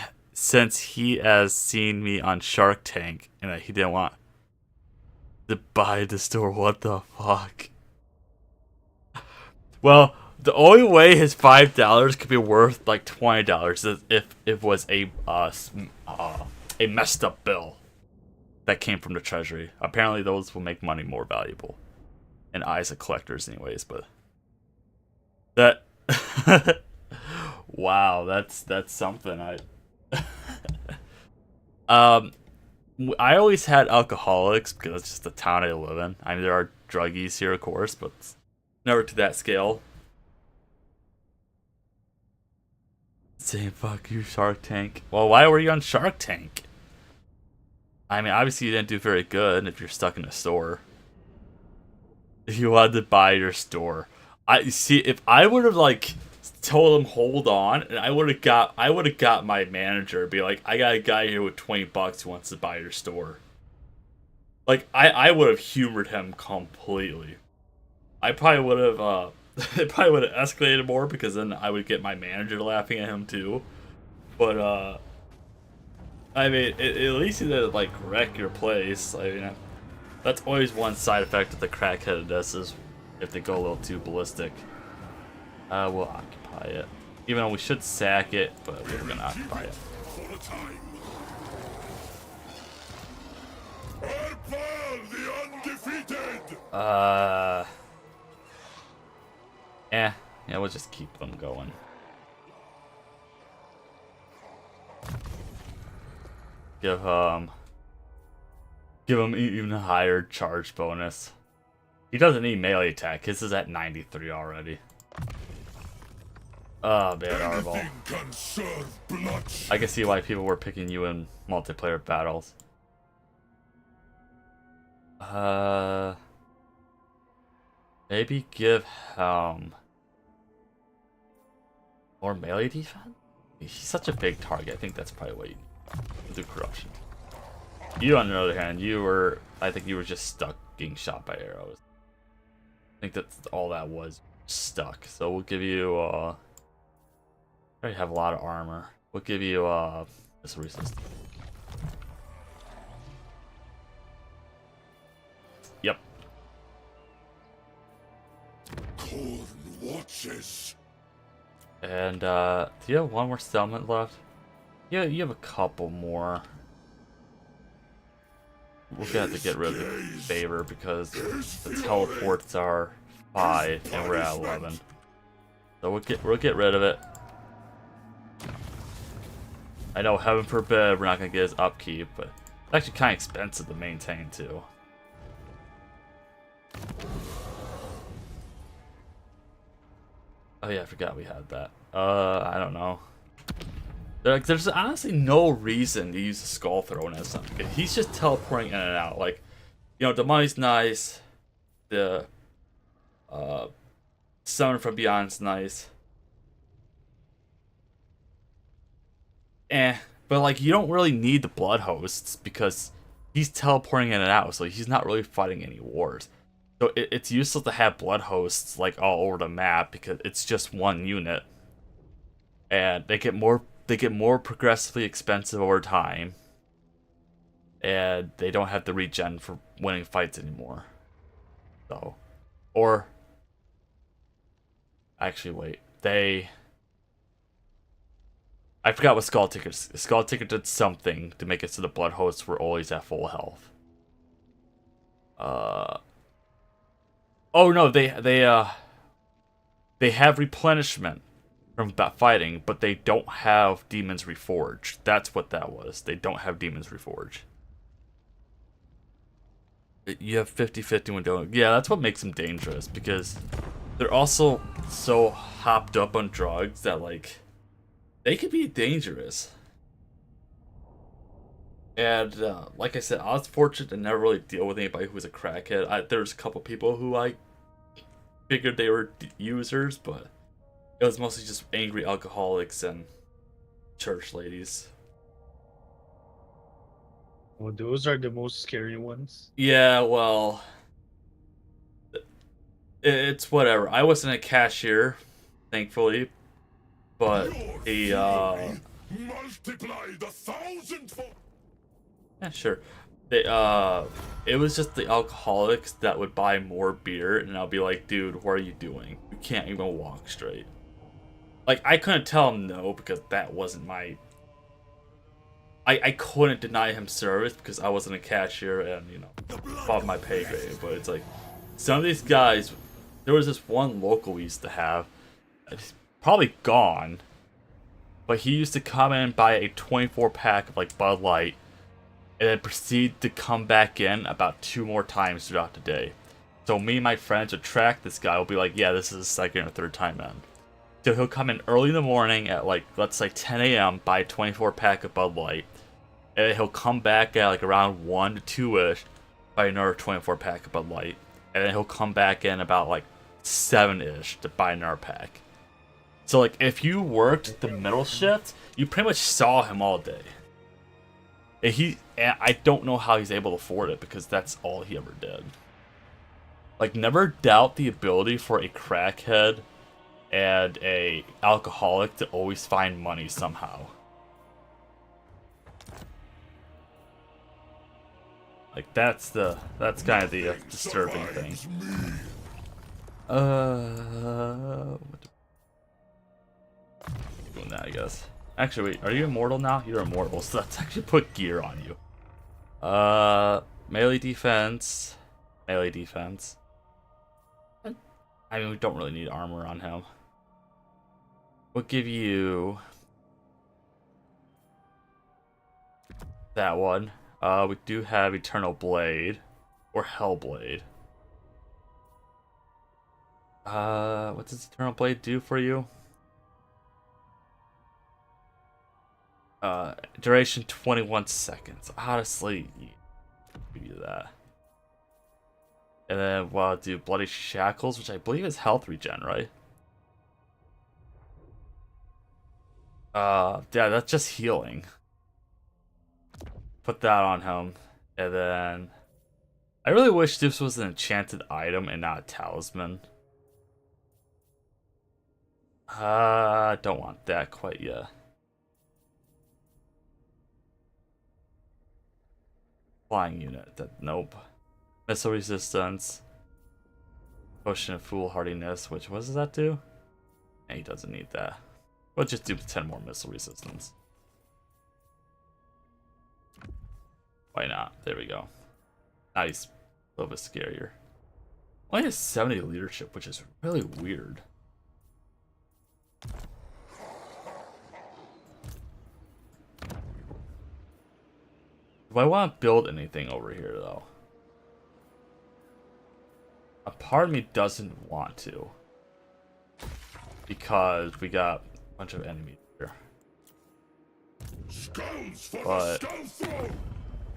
has seen me on Shark Tank and that he didn't want to buy the store. What the fuck? Well, The only way his $5 could be worth like $20 is if it was a messed up bill that came from the treasury. Apparently, those will make money more valuable in eyes of collectors, anyways. But that, wow, that's something. I always had alcoholics because it's just the town I live in. I mean, there are druggies here, of course, but it's never to that scale. Saying fuck you, Shark Tank. Well, why were you on Shark Tank? I mean, obviously you didn't do very good if you're stuck in a store. If you wanted to buy your store, I see. If I would have like told him hold on, and I would have got my manager be like, I got a guy here with $20 who wants to buy your store. Like I would have humored him completely. I probably would have it probably would have escalated more because then I would get my manager laughing at him too. But I mean, at least he didn't like wreck your place. I mean, that's always one side effect of the crackheadedness is if they go a little too ballistic. We'll occupy it. Even though we should sack it, but we're gonna occupy it.
For a time. Arbaal, the Undefeated!
Yeah, we'll just keep them going. Give him even a higher charge bonus. He doesn't need melee attack. His is at 93 already. Oh, bad arbaal.
Anything can serve bloodshed.
I can see why people were picking you in multiplayer battles. Maybe give him more melee defense? He's such a big target. I think that's probably what you do. Corruption. You, on the other hand, I think you were just stuck getting shot by arrows. I think that's all that was. Stuck. So we'll give you, I already have a lot of armor. We'll give you, this resist. Yep.
Khorne watches.
And, do you have one more settlement left? Yeah, you have a couple more. We're gonna have to get rid of the favor because the teleports are 5 and we're at 11. So we'll get rid of it. I know, heaven forbid, we're not gonna get his upkeep, but it's actually kind of expensive to maintain too. Oh yeah, I forgot we had that. I don't know. There's honestly no reason to use a skull throne as something. He's just teleporting in and out. Like, you know, the money's nice. The summon from beyond's nice. But like, you don't really need the blood hosts because he's teleporting in and out, so he's not really fighting any wars. So it's useless to have blood hosts like all over the map because it's just one unit, and they get more progressively expensive over time, and they don't have the regen for winning fights anymore. So, or actually, wait, I forgot what Skull Ticket. Skull Ticket did something to make it so the blood hosts were always at full health. Oh no, they have replenishment from fighting, but they don't have Demons Reforged. That's what that was. They don't have Demons Reforged. You have 50-50 when doing. Yeah, that's what makes them dangerous because they're also so hopped up on drugs that like they could be dangerous. And like I said, I was fortunate to never really deal with anybody who was a crackhead. There's a couple people who I figured they were users, but it was mostly just angry alcoholics and church ladies.
Well, those are the most scary ones.
Yeah, well, it's whatever. I wasn't a cashier, thankfully, but the
multiply the thousandfold.
yeah, sure. They, it was just the alcoholics that would buy more beer, and I'll be like, dude, what are you doing? You can't even walk straight. Like, I couldn't tell him no because that wasn't my. I couldn't deny him service because I wasn't a cashier and, you know, above my pay grade. But it's like, some of these guys, there was this one local we used to have, it's probably gone, but he used to come in and buy a 24 pack of like Bud Light and then proceed to come back in about 2 more times throughout the day. So me and my friends would track this guy. We'll be like, yeah, this is the second or third time in. So he'll come in early in the morning at like, let's say 10 a.m., buy a 24 pack of Bud Light. And then he'll come back at like around 1 to 2-ish, buy another 24 pack of Bud Light. And then he'll come back in about like 7-ish to buy another pack. So like if you worked the middle shift, you pretty much saw him all day. And I don't know how he's able to afford it because that's all he ever did. Like, never doubt the ability for a crackhead and a alcoholic to always find money somehow. Like, that's kind of the disturbing thing. Doing that, I guess. Actually, wait, are you immortal now? You're immortal, so let's actually put gear on you. Melee defense. Melee defense. I mean, we don't really need armor on him. We'll give you that one. We do have Eternal Blade or Hellblade. What does Eternal Blade do for you? Duration 21 seconds. Honestly, give you that. And then we'll do Bloody Shackles, which I believe is health regen, right? Yeah, that's just healing. Put that on him. And then I really wish this was an enchanted item and not a talisman. Don't want that quite yet. Flying unit. Nope. Missile resistance. Potion of foolhardiness. Which, what does that do? He doesn't need that. We'll just do 10 more missile resistance. Why not? There we go. Nice. A little bit scarier. Only has 70 leadership, which is really weird. Do I want to build anything over here, though? A part of me doesn't want to. Because we got a bunch of enemies here. But,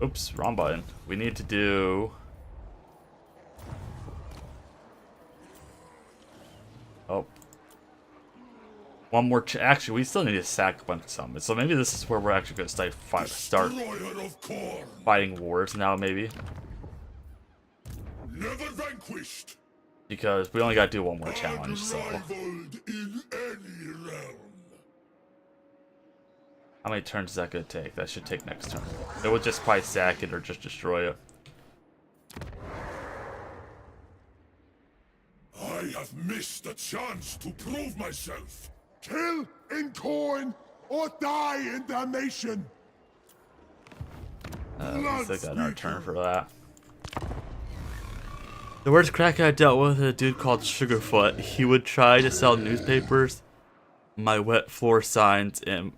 oops, wrong button. We need to do... Oh. One more... Actually, we still need to sack a bunch of summons. So maybe this is where we're actually going to start fighting wars now, maybe.
Never vanquished.
Because we only got to do one more challenge, so...
In any realm.
How many turns is that going to take? That should take next turn. It would just probably sack it or just destroy it.
I have missed a chance to prove myself. Kill in Khorne or die in damnation.
We still got another turn for that. The worst crackhead I dealt with is a dude called Sugarfoot. He would try to sell newspapers, my wet floor signs, and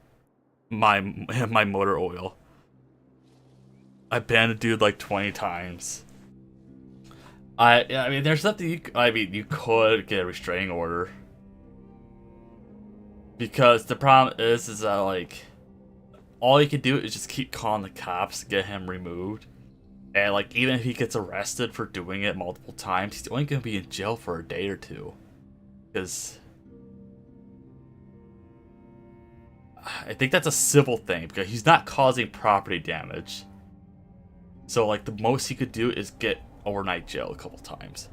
my motor oil. I banned a dude like 20 times. I mean, there's nothing you could get a restraining order. Because the problem is that, like, all you can do is just keep calling the cops to get him removed. And, like, even if he gets arrested for doing it multiple times, he's only going to be in jail for a day or two. Because I think that's a civil thing, because he's not causing property damage. So, like, the most he could do is get overnight jail a couple times.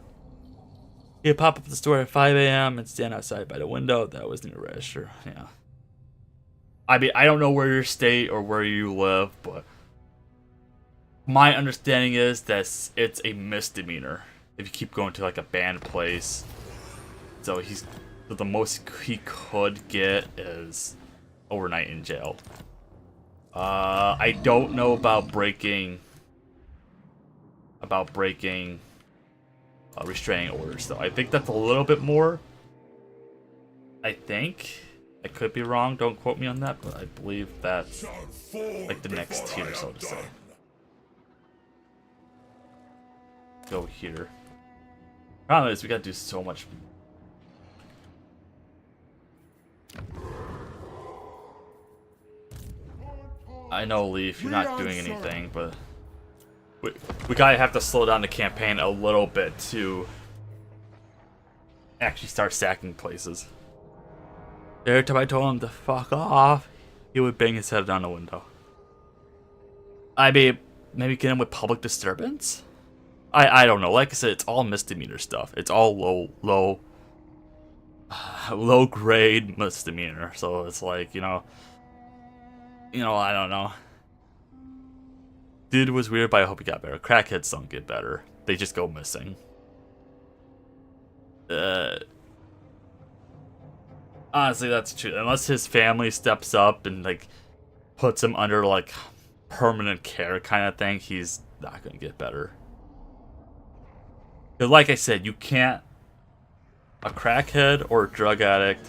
He'd pop up at the store at 5 a.m. and stand outside by the window. That wasn't a register. Yeah. I mean, I don't know where you stay or where you live, but My understanding is that it's a misdemeanor if you keep going to like a banned place. So the most he could get is overnight in jail. I don't know about breaking restraining orders though. I think that's a little bit more. I think I could be wrong. Don't quote me on that, but I believe that's like the next tier, so to say. Go here. Problem is, we gotta do so much. I know, Leaf, you're not doing anything, but we gotta have to slow down the campaign a little bit to actually start sacking places. Every time I told him to fuck off, he would bang his head down the window. I mean, maybe get him with public disturbance? I don't know. Like I said, it's all misdemeanor stuff. It's all low grade misdemeanor. So it's like, you know, I don't know. Dude was weird, but I hope he got better. Crackheads don't get better. They just go missing. Honestly, that's true. Unless his family steps up and like puts him under like permanent care kind of thing, he's not gonna get better. Because like I said, you can't. A crackhead or a drug addict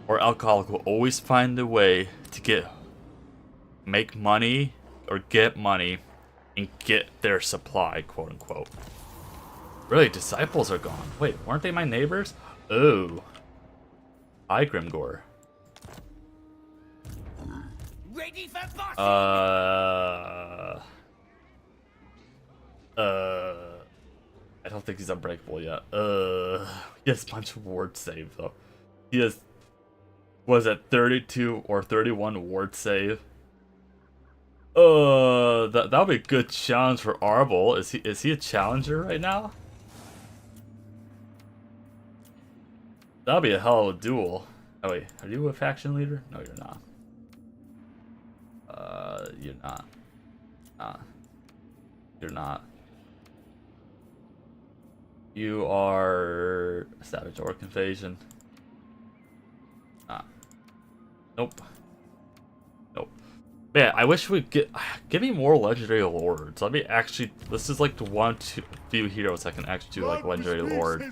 or alcoholic will always find a way to make money or get money and get their supply, quote unquote. Really, disciples are gone. Wait, weren't they my neighbors? Oh. Hi, Grimgore.
Ready for bossing.
I don't think he's unbreakable yet. He has a bunch of ward save though. He has, was it 32 or 31 ward save? That'll be a good challenge for arbaal. Is he a challenger right now? That'll be a hell of a duel. Oh wait, are you a faction leader? No, you're not. You're not. You're not. You are Savage Orc Invasion. Nope. Nope. Man, I wish we'd give me more legendary lords. Let me actually. This is like the few heroes I can actually do like legendary lord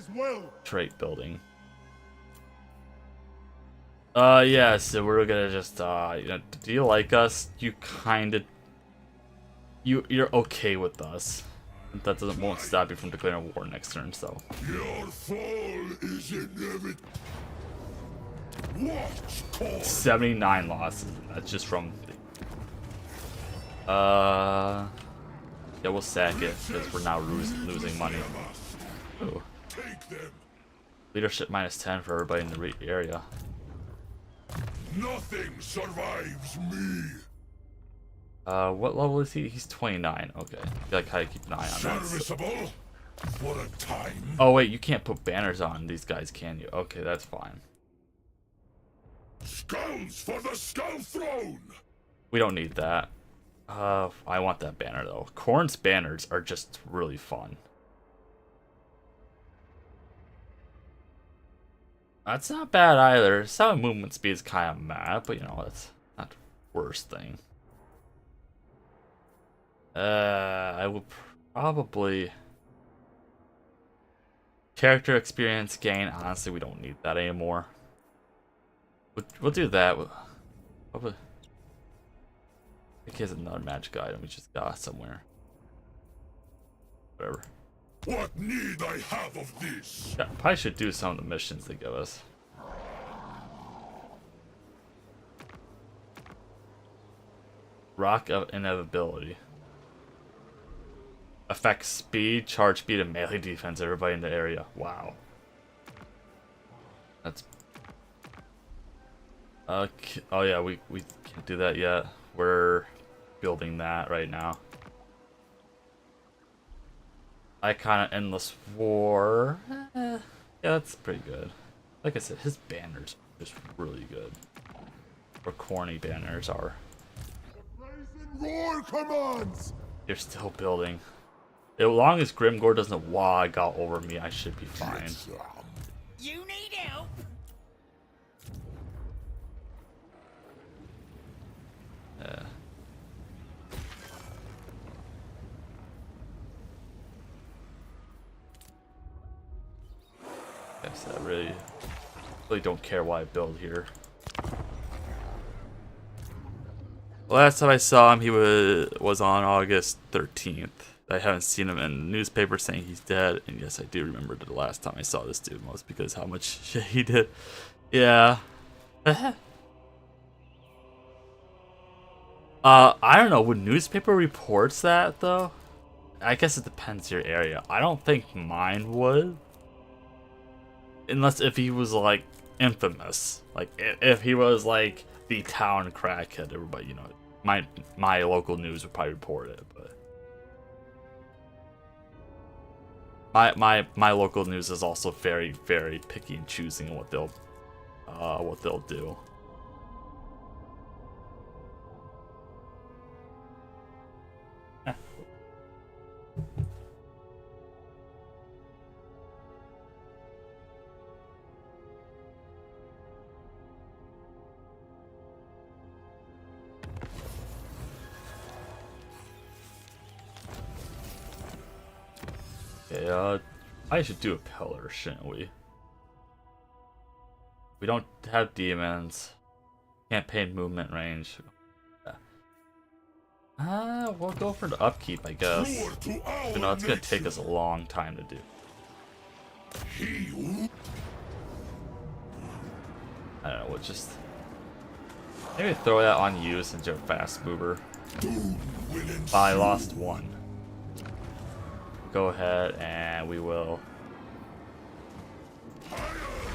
trait building. Yeah, so we're gonna just, you know, do you like us? You kinda, you're okay with us. That won't stop you from declaring war next turn, so.
Your fall is inevitable. Watch Khorne.
79 losses, that's just from, yeah, we'll sack it, because we're now losing money. Ooh.
Take them.
Leadership -10 for everybody in the area.
Nothing survives me.
What level is he? He's 29. Okay. I feel like I keep an eye on that.
Serviceable for a time.
Oh wait, you can't put banners on these guys, can you? Okay, that's fine.
Skulls for the Skull Throne.
We don't need that. I want that banner though. Khorne's banners are just really fun. That's not bad either. Some movement speed is kind of mad, but you know, it's not the worst thing. I would probably character experience gain. Honestly, we don't need that anymore. We'll do that. I think he has another magic item we just got somewhere. Whatever.
What need I have of this?
Yeah, probably should do some of the missions they give us. Rock of Inevitability. Affects speed, charge speed, and melee defense of everybody in the area. Wow. That's... oh yeah, we can't do that yet. We're building that right now. Icon of Endless War. Yeah, that's pretty good. Like I said, his banners are just really good. Or corny banners are.
Roar commands.
You're still building. As long as Grimgore doesn't wog out over me, I should be fine.
You need help?
Yeah. Guess I really don't care why I build here. Last time I saw him, he was on August 13th. I haven't seen him in the newspaper saying he's dead, and yes, I do remember the last time I saw this dude, most because how much shit he did. Yeah. I don't know. Would newspaper reports that though? I guess it depends your area. I don't think mine would, unless if he was like infamous, like if he was like the town crackhead. Everybody, you know, my local news would probably report it, but my local news is also very picky and choosing what they'll do. Okay, I should do a pillar, shouldn't we? We don't have demons. Campaign movement range. Yeah. We'll go for the upkeep, I guess. You know, it's gonna take us a long time to do. I don't know, we'll just maybe throw that on you since you're a fast mover. I lost one. Go ahead and we will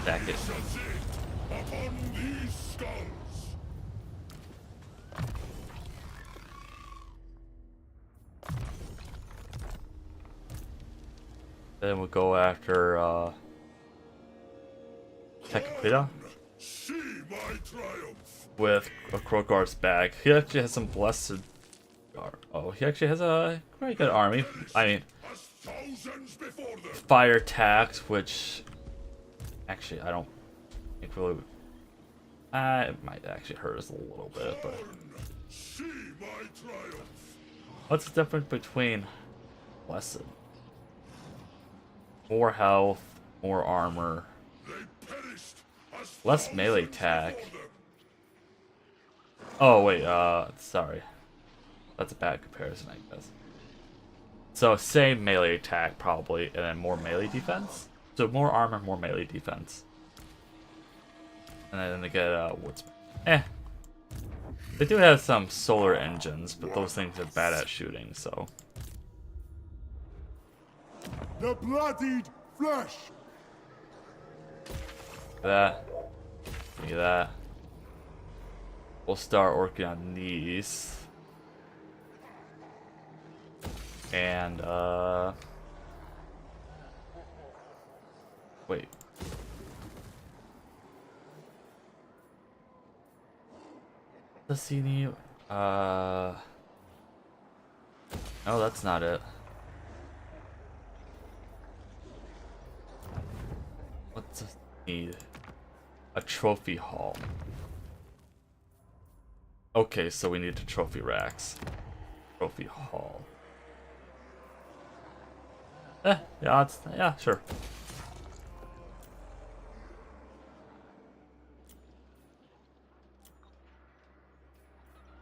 attack it. Then we'll go after Tekapita with a Krogar's bag. He actually has some blessed. Oh, he actually has a very good army. I mean, fire attacks, which actually I don't think really. It might actually hurt us a little bit, but what's the difference between blessed? More health, more armor, less melee attack. Oh wait, sorry. That's a bad comparison, I guess. So same melee attack probably, and then more melee defense. So more armor, more melee defense. And then they get what's They do have some solar engines, but those things are bad at shooting, so.
The bloodied flesh.
That. Give me that. We'll start working on these. And wait. Does he need no, that's not it. What does he need? A trophy hall. Okay, so we need the trophy racks. Trophy hall. Yeah, sure.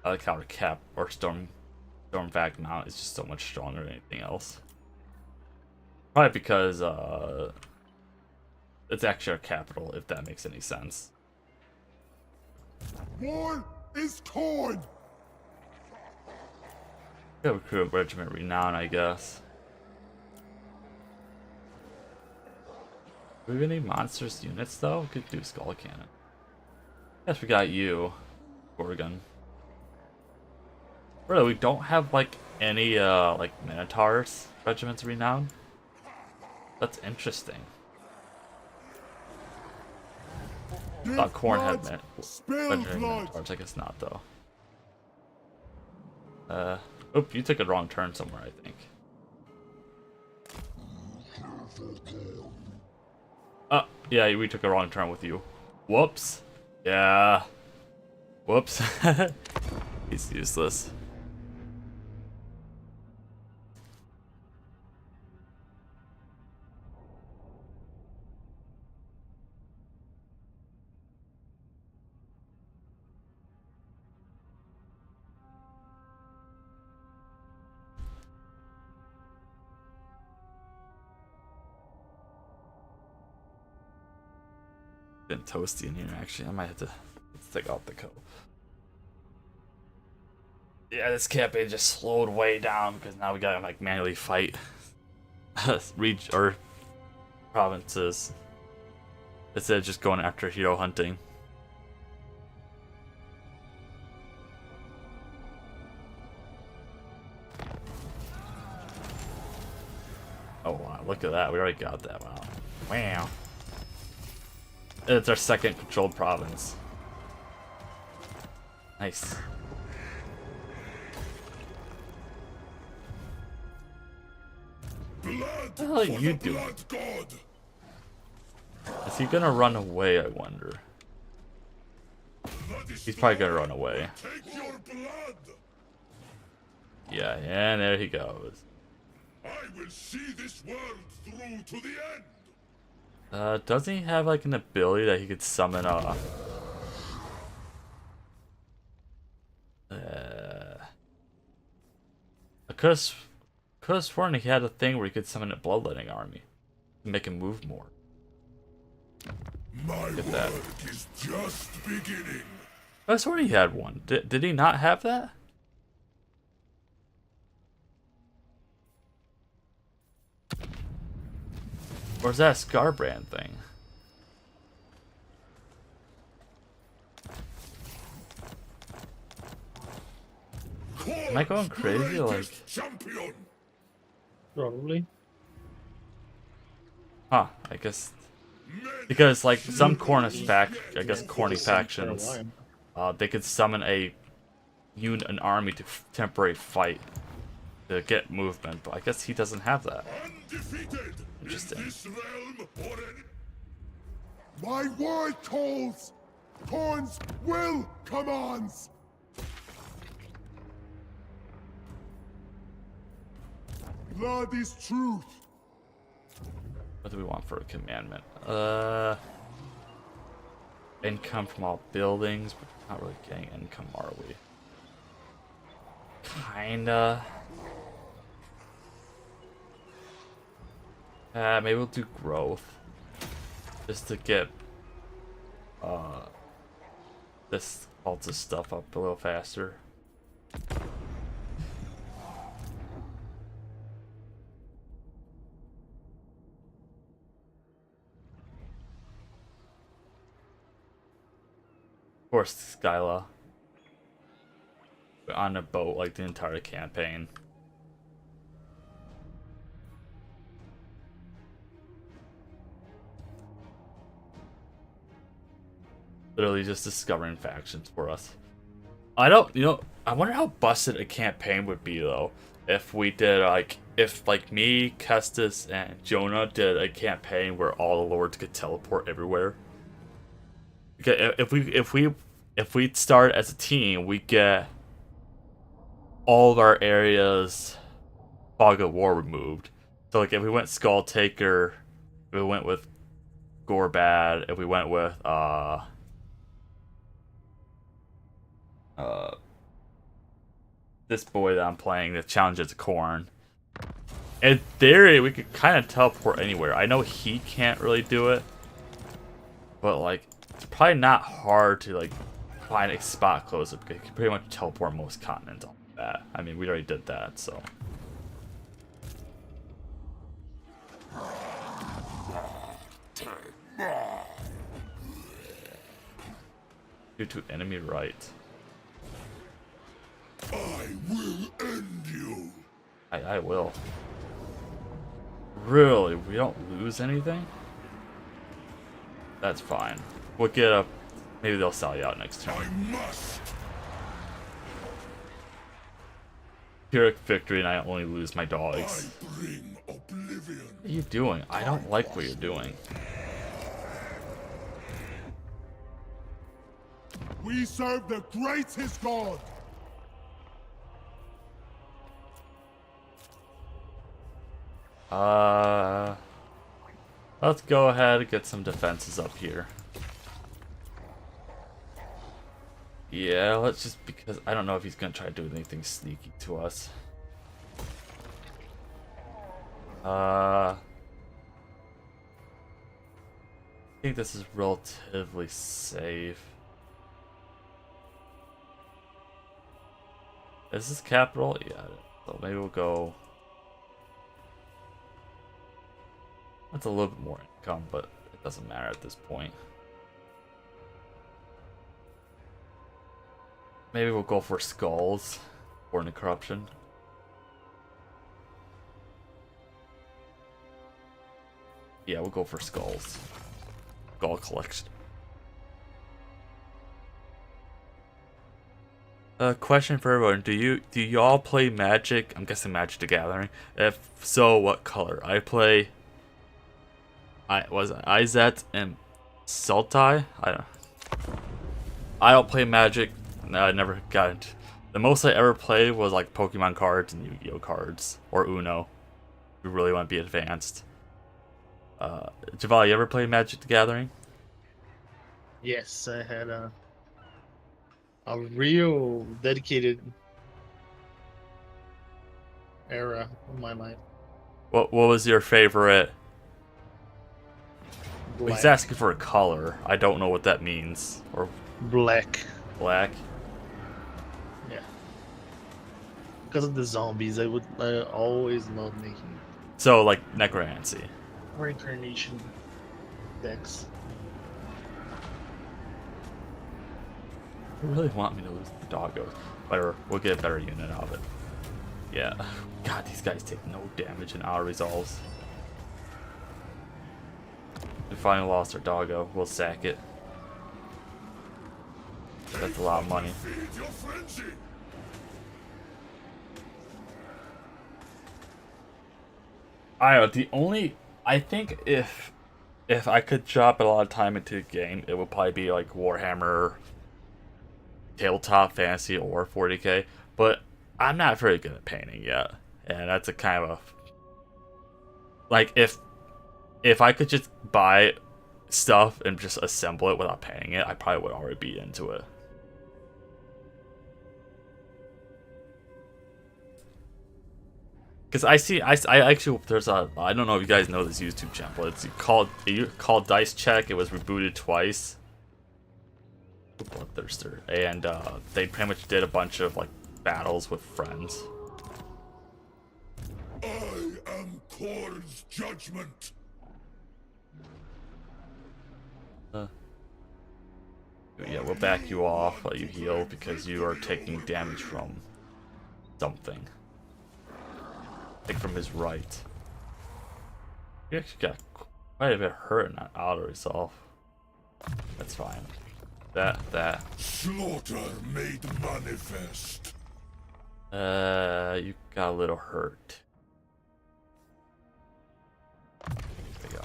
I like how the cap or Stormvac mount is just so much stronger than anything else. Probably because it's actually our capital, if that makes any sense.
War is Khorne.
We have a crew of regiment renown, I guess. Do we have any monstrous units though? We could do skull cannon. Yes, we got you, Gorgon. Really, we don't have like any like Minotaurs regiments renowned. That's interesting. I thought Khorne had legendary Minotaurs. I guess not though. Oop, you took a wrong turn somewhere, I think. Oh, yeah, we took a wrong turn with you. Whoops. Yeah. Whoops. He's useless. Been toasty in here, actually. I might have to take out the coat. Yeah, this campaign just slowed way down because now we gotta like manually fight or provinces instead of just going after hero hunting. Oh wow, look at that. We already got that. Wow. Wow. It's our second controlled province. Nice.
Blood
What the hell are
for
you
the
doing?
blood god.
Is he gonna run away, I wonder?
Blood is
He's probably
blood.
gonna run away.
Take your blood.
Yeah, and there he goes.
I will see this world through to the end.
Doesn't he have like an ability that he could summon I could have sworn he had a thing where he could summon a bloodletting army to make him move more.
My
Look at that.
work is just beginning.
I swear he had one. Did he not have that? Or is that a Scarbrand thing? Am I going crazy? Like,
Champion.
Probably.
huh? I guess because like some Khorne Khorne factions, they could summon an army to temporary fight to get movement, but I guess he doesn't have that.
Undefeated.
Interesting.
In this realm or any...
My word calls! Khorne's will commands! Blood is truth.
What do we want for a commandment? Income from all buildings, but we're not really getting income, are we? Kinda. Maybe we'll do growth. Just to get this cultist stuff up a little faster. Of course, Skyla. We're on a boat like the entire campaign. Literally just discovering factions for us. I wonder how busted a campaign would be though if we did if me, Kestis, and Jonah did a campaign where all the lords could teleport everywhere. If we start as a team, we get all of our areas fog of war removed. So like if we went Skull Taker, if we went with Gorbad, if we went with this boy that I'm playing, the Challengers of Khorne. In theory, we could kind of teleport anywhere. I know he can't really do it, but like it's probably not hard to like find a spot closer because you can pretty much teleport most continents on that. I mean, we already did that, so. Due to enemy right.
I will end you.
I will. Really? We don't lose anything? That's fine. We'll get up. Maybe they'll sell you out next turn.
I must.
Pyrrhic victory and I only lose my dogs.
I bring oblivion.
What are you doing? I don't like what you're doing.
We serve the greatest god.
Let's go ahead and get some defenses up here. Yeah, let's just, because I don't know if he's gonna try to do anything sneaky to us. I think this is relatively safe. Is this capital? Yeah, so maybe we'll go. That's a little bit more income, but it doesn't matter at this point. Maybe we'll go for skulls or into corruption. Yeah, we'll go for skulls. Skull collection. Question for everyone: do y'all play Magic? I'm guessing Magic the Gathering. If so, what color? I play. Izet and Sultai. I don't play Magic. No, I never got into. The most I ever played was like Pokemon cards and Yu-Gi-Oh cards or Uno. If you really want to be advanced. Javal, you ever play Magic the Gathering?
Yes, I had a real dedicated era of my life.
What was your favorite?
Black.
He's asking for a color. I don't know what that means. Or
Black.
black.
Yeah. Because of the zombies, I always loved making
So like necromancy.
reincarnation decks.
You really want me to lose the doggos. Whatever, we'll get a better unit out of it. Yeah. God, these guys take no damage in our resolves. We finally lost our doggo. We'll sack it. That's a lot of money.
Feed your frenzy.
I think if I could drop a lot of time into the game, it would probably be like Warhammer, Tabletop Fantasy, or 40k. But I'm not very good at painting yet, and that's a kind of a like if I could just buy stuff and just assemble it without painting it, I probably would already be into it. Because I actually, there's a, I don't know if you guys know this YouTube channel, but it's called Dice Check. It was rebooted twice. Bloodthirster. And they pretty much did a bunch of like battles with friends.
I am Khorne's judgment.
Yeah, we'll back you off while you heal because you are taking damage from something. Like from his right. You actually got quite a bit hurt and not out of resolve. That's fine. That.
Slaughter made manifest.
You got a little hurt. There you go.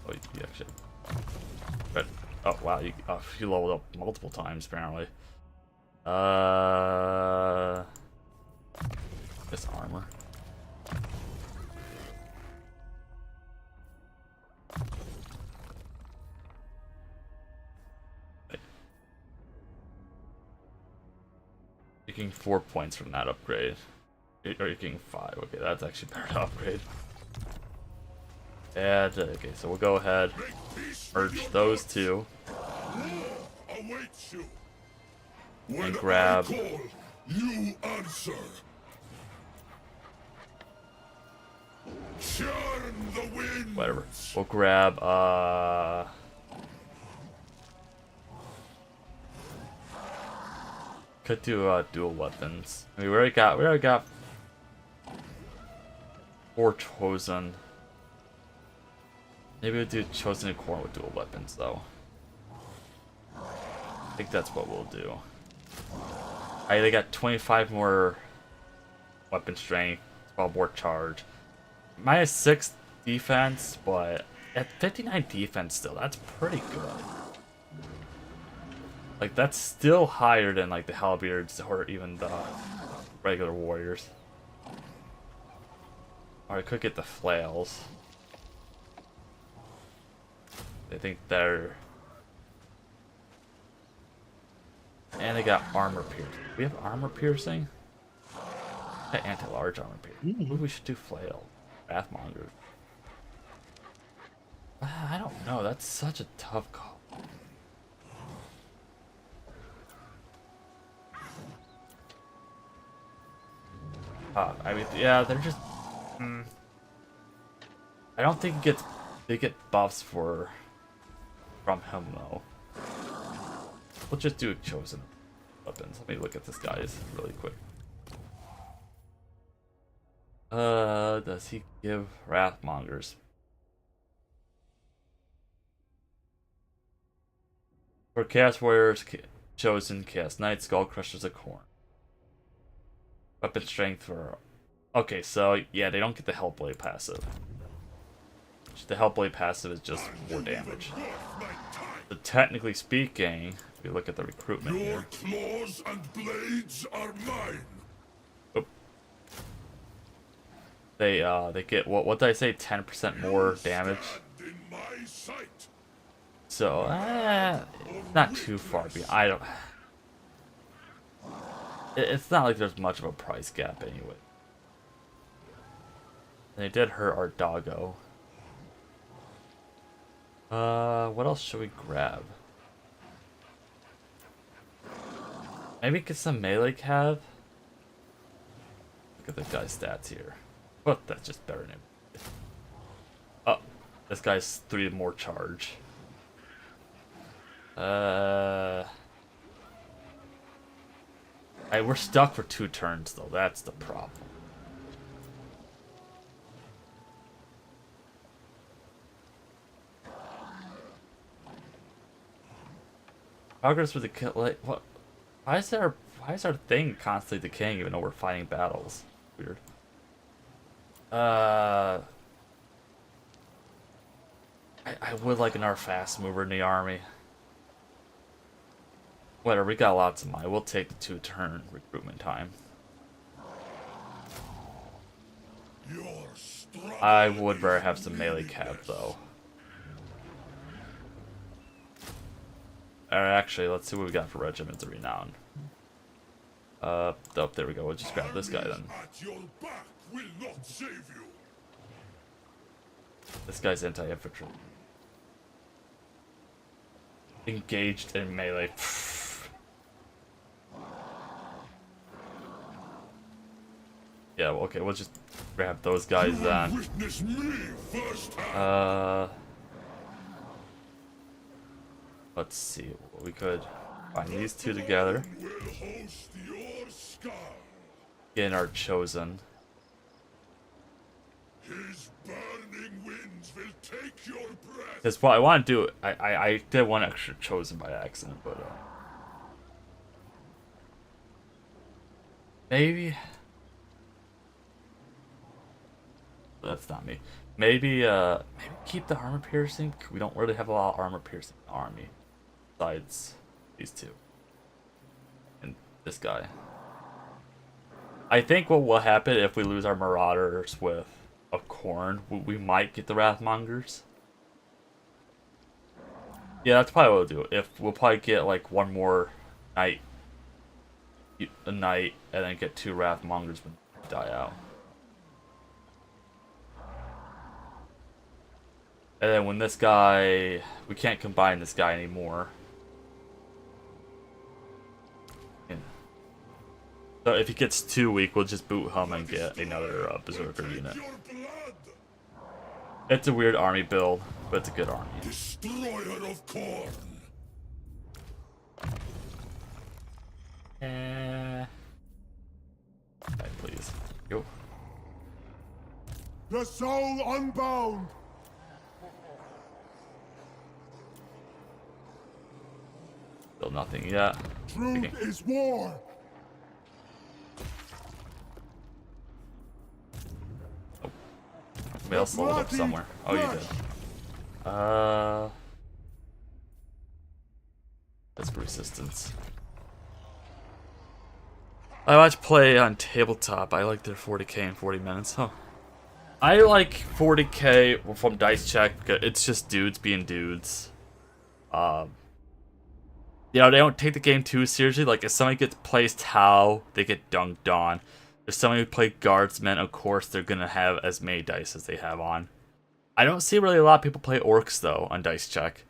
Oh, you actually. But oh wow, you leveled up multiple times apparently. This armor. You're getting 4 points from that upgrade. Or you're getting 5. Okay, that's actually better to upgrade. And, okay, so we'll go ahead, merge those two,
Awaits you.
and grab.
I call, you answer. Churn the wind.
Whatever. We'll grab, could do, dual weapons. I mean, we already got 4 chosen. Maybe we'll do chosen in Khorne with dual weapons, though. I think that's what we'll do. They got 25 more weapon strength, 12 more charge. -6 defense, but at 59 defense still, that's pretty good. Like, that's still higher than like the halberds or even the regular warriors. Or I could get the flails. I think they're... And they got armor piercing. We have armor piercing? Got anti-large armor piercing. Maybe we should do flail. Wrathmonger. I don't know. That's such a tough call. I mean, yeah, they're just... I don't think they get buffs from him, though. We'll just do chosen weapons. Let me look at this guy's really quick. Does he give Wrathmongers? For Chaos Warriors, chosen Chaos Knights, Skull Crushers of Khorne. Weapon strength for... Okay, so yeah, they don't get the Hellblade passive. The Hellblade passive is just more damage. So technically speaking, if you look at the recruitment
Your
here...
claws and blades are mine.
Oop. They get, what did I say, 10% more damage?
In my sight.
So, not too far behind. I don't... It's not like there's much of a price gap anyway. They did hurt our doggo. What else should we grab? Maybe get some melee cav? Look at this guy's stats here. But that's just better than him. Oh, this guy's 3 more charge. We're stuck for 2 turns though, that's the problem. Progress with the kill, like, what? Why is our thing constantly decaying even though we're fighting battles? Weird. I would like another fast mover in the army. Whatever, we got lots of money. We'll take the 2-turn recruitment time. I would rather have some melee cav though. Actually, let's see what we got for Regiments of Renown. Oh, there we go. We'll just grab this guy then.
At your back will not save you.
This guy's anti-infantry. Engaged in melee. Yeah, well, okay, we'll just grab those guys then.
Witness me firsthand.
Let's see. We could find these 2 together.
Will host your skull.
Get our chosen.
His burning winds will take your breath.
Because what I want to do, I did one extra chosen by accident, but maybe that's not me. Maybe keep the armor piercing. We don't really have a lot of armor piercing in the army, besides these 2 and this guy. I think what will happen if we lose our Marauders with Khorne, we might get the Wrathmongers. Yeah, that's probably what we'll do. If we'll probably get like 1 more knight, and then get 2 Wrathmongers when they die out. And then when this guy, we can't combine this guy anymore. Yeah. So if he gets too weak, we'll just boot him and get another Berserker unit. It's a weird army build, but it's a good army.
Destroyer of Khorne.
Okay, please. Go.
The soul unbound.
Still nothing yet.
Truth is war.
else leveled up somewhere. Oh, you did. That's resistance. I watch play on tabletop. I like their 40k in 40 minutes. Huh. I like 40k from Dice Check. It's just dudes being dudes. You know, they don't take the game too seriously. Like, if somebody plays Tau, they get dunked on. If somebody who plays Guardsmen, of course, they're going to have as many dice as they have on. I don't see really a lot of people play Orcs, though, on Dice Check.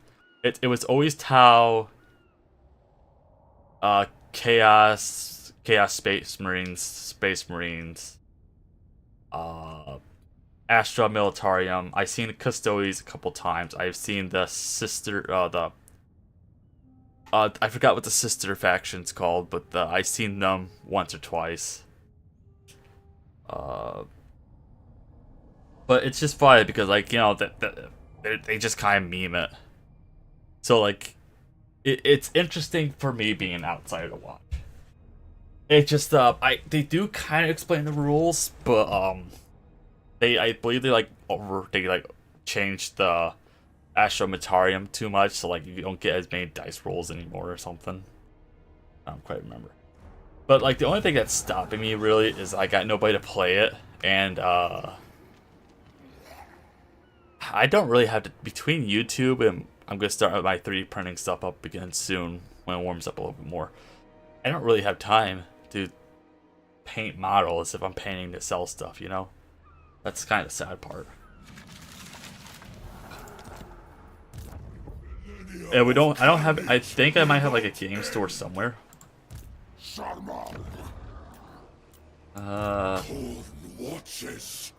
It was always Tau, Chaos Space Marines, Astra Militarium. I've seen the Custodes a couple times. I've seen the I forgot what the sister faction's called, but I've seen them once or twice. But it's just funny because, like, you know, they just kind of meme it. So, like, it's interesting for me being an outsider to watch. It just they do kind of explain the rules, but I believe they changed the Astrometarium too much, so like you don't get as many dice rolls anymore or something. I don't quite remember. But like the only thing that's stopping me really is I got nobody to play it, and I don't really have to, between YouTube and I'm gonna start my 3D printing stuff up again soon when it warms up a little bit more. I don't really have time to paint models if I'm painting to sell stuff, you know? That's kind of the sad part. Yeah, I don't have, I think I might have like a game store somewhere.
Watches.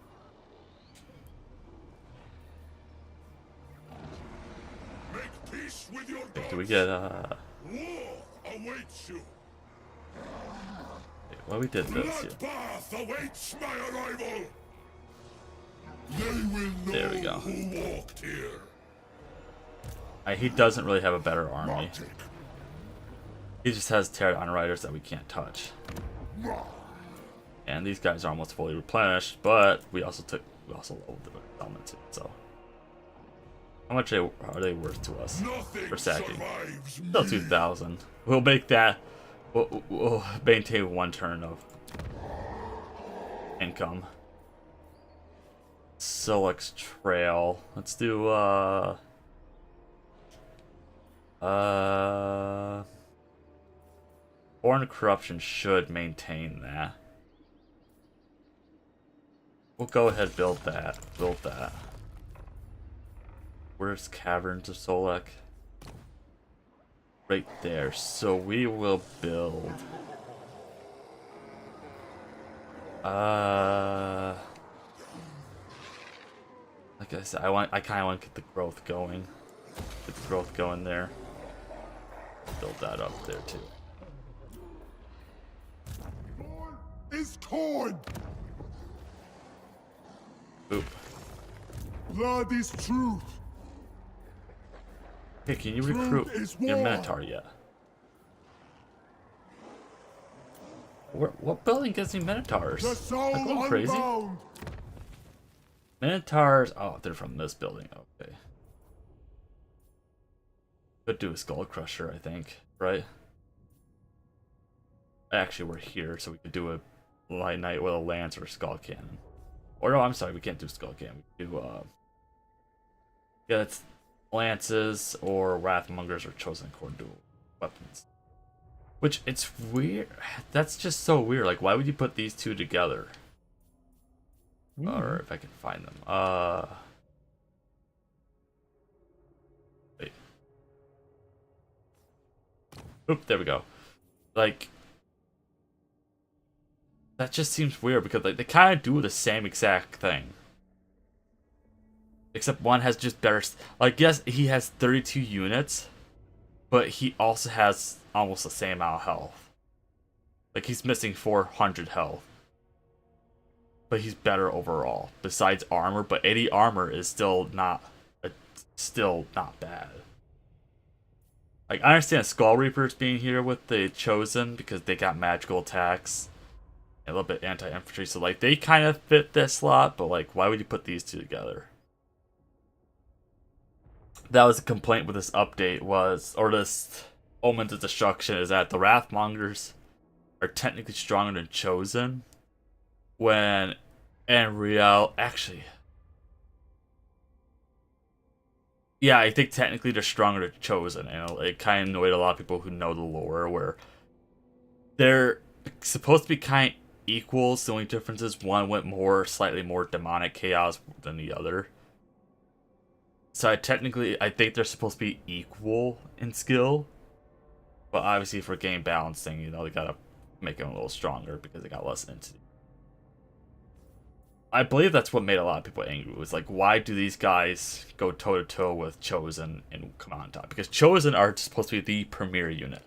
Make peace with your
Do we get,
war awaits you.
well, we did this, yeah.
Bloodbath awaits my arrival. They will know
There we go.
who walked here.
He doesn't really have a better army.
Magic.
He just has tear-down riders that we can't touch. And these guys are almost fully replenished, but we also leveled the element too, so. How much are they worth to us for sacking? Still 2,000. We'll make that, we'll maintain 1 turn of income. Solix Trail. Let's do, Foreign Corruption should maintain that. We'll go ahead and build that. Where's Caverns of Solek? Right there. So we will build. Like I said, I kind of want to get the growth going. Get the growth going there. Build that up there too.
Is Khorne.
Oop.
Blood is truth.
Hey, can you recruit your
war.
Minotaur yet? What building gives me Minotaurs?
The soul
Am I going crazy?
unbound.
Minotaurs. Oh, they're from this building. Okay. Could do a Skull Crusher, I think. Right? Actually, we're here, so we could do a Light Knight with a lance or a Skull Cannon. Or no, I'm sorry, we can't do Skull Cannon. We can do yeah, it's lances or Wrathmongers or Chosen Core dual weapons. Which, it's weird. That's just so weird. Like, why would you put these two together? Or if I can find them. Wait. Oop, there we go. Like, that just seems weird because like they kind of do the same exact thing. Except one has just better... Like, yes, he has 32 units, but he also has almost the same amount of health. Like, he's missing 400 health. But he's better overall, besides armor, but 80 armor is still not bad. Like, I understand Skull Reapers being here with the Chosen, because they got magical attacks. a little bit anti-infantry. So like they kind of fit this slot, but like why would you put these two together? That was a complaint with this update or this Omens of Destruction, is that the Wrathmongers are technically stronger than Chosen, when in real, actually, yeah, I think technically they're stronger than Chosen, and it kind of annoyed a lot of people who know the lore, where they're supposed to be kind of equals. The only difference is one went slightly more demonic chaos than the other. So I think they're supposed to be equal in skill, but obviously for game balancing, you know, they gotta make them a little stronger because they got less entity. I believe that's what made a lot of people angry. Was like, why do these guys go toe to toe with Chosen and come on top? Because Chosen are supposed to be the premier unit.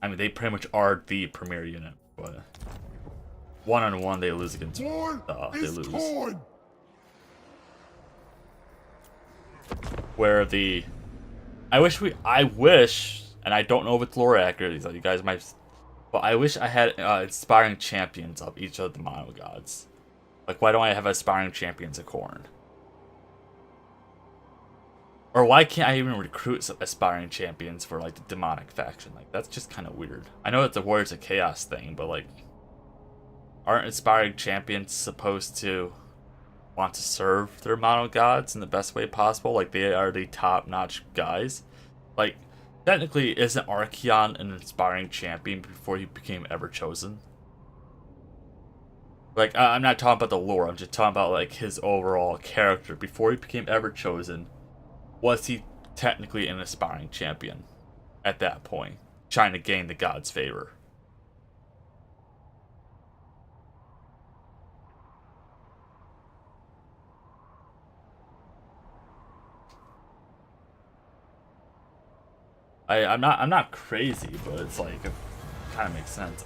I mean, they pretty much are the premier unit, but one-on-one they lose against. They lose.
Khorne.
Where I wish, and I don't know if it's lore accurate, so you guys might, but I wish I had inspiring champions of each of the mono gods. Like, why don't I have aspiring champions of Khorne? Or why can't I even recruit aspiring champions for like the demonic faction? Like, that's just kind of weird. I know it's a Warriors of Chaos thing, but like, aren't aspiring champions supposed to want to serve their mono gods in the best way possible? Like, they are the top-notch guys. Like, technically, isn't Archaon an inspiring champion before he became ever chosen? Like, I'm not talking about the lore, I'm just talking about like his overall character. Before he became ever chosen, was he technically an aspiring champion at that point, trying to gain the god's favor? I'm not crazy, but it's like, it kind of makes sense.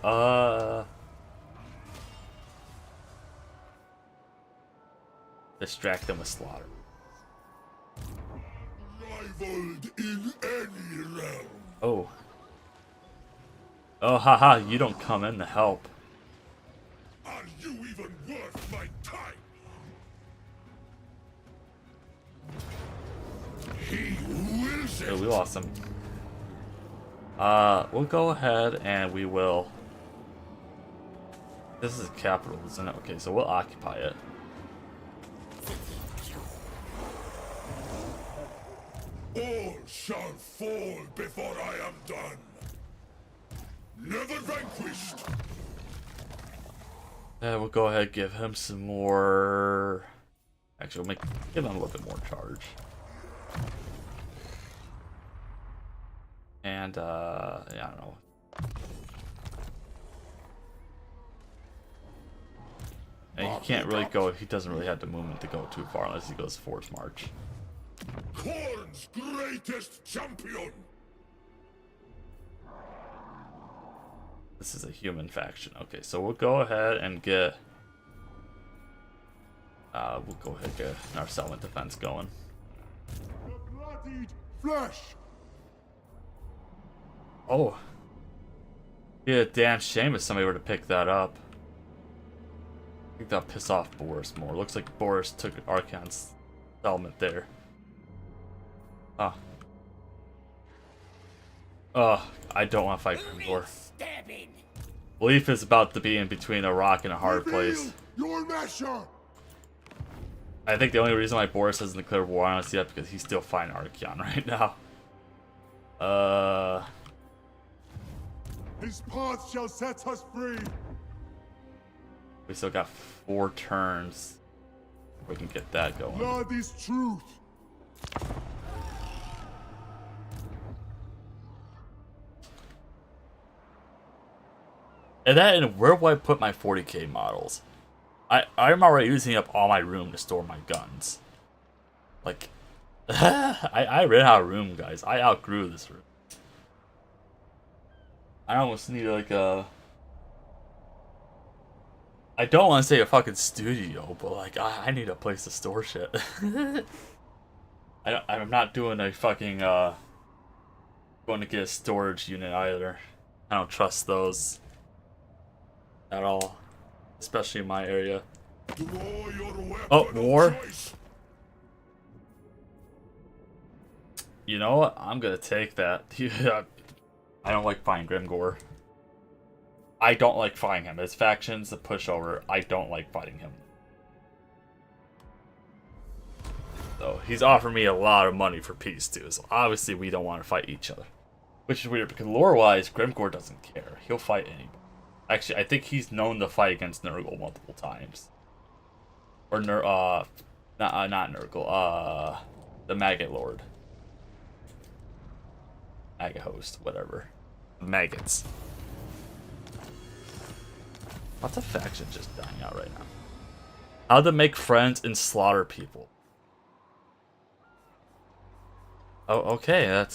Distract them with slaughter.
Rivaled in any realm.
Oh. Oh, haha, you don't come in to help.
Are you even worth my time? He wills
Oh,
it.
we lost him. We'll go ahead and we will. This is a capital, isn't it? Okay, so we'll occupy it.
All shall fall before I am done. Never vanquished.
And we'll go ahead and give him some more. Actually, we'll give him a little bit more charge. And yeah, I don't know. And he can't really go. He doesn't really have the movement to go too far unless he goes force march.
Khorne's greatest champion.
This is a human faction. Okay, so we'll go ahead and get. We'll go ahead and get our settlement defense going.
The bloodied flesh.
Oh. Be a damn shame if somebody were to pick that up. I think that'll piss off Boris more. Looks like Boris took Archaon's settlement there. Ah. Oh, I don't want to fight Grimgor.
Stabbing.
Leaf is about to be in between a rock and a hard place.
Your measure.
I think the only reason why Boris hasn't declared war on us yet because he's still fighting Archaon right now.
His path shall set us free.
We still got 4 turns. We can get that going.
Blood is truth.
And where will I put my 40k models? I'm already using up all my room to store my guns. Like, I ran out of room, guys. I outgrew this room. I almost need like a. I don't want to say a fucking studio, but like I need a place to store shit. I'm not doing a fucking going to get a storage unit either. I don't trust those. at all, especially in my area.
Draw your weapon
Oh,
of
war?
choice.
You know what? I'm gonna take that. Yeah. I don't like fighting Grimgore. I don't like fighting him. His faction's a pushover. I don't like fighting him. So he's offering me a lot of money for peace too. So obviously we don't want to fight each other. Which is weird because lore-wise, Grimgore doesn't care. He'll fight anybody. Actually, I think he's known to fight against Nurgle multiple times. Or not Nurgle, the Maggot Lord. Maggot Host, whatever. Maggots. Lots of factions just dying out right now. How to make friends and slaughter people. Oh, okay, that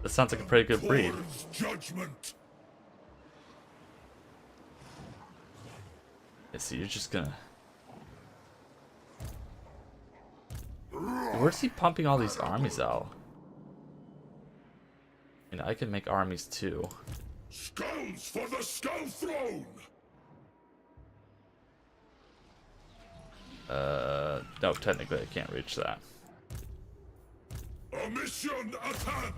sounds like a pretty good breed.
Khorne's judgment.
Yeah, see, you're just gonna... Where's he pumping all these armies out? I mean, I can make armies too.
Skulls for the Skull Throne.
No, technically I can't reach that.
A mission at hand.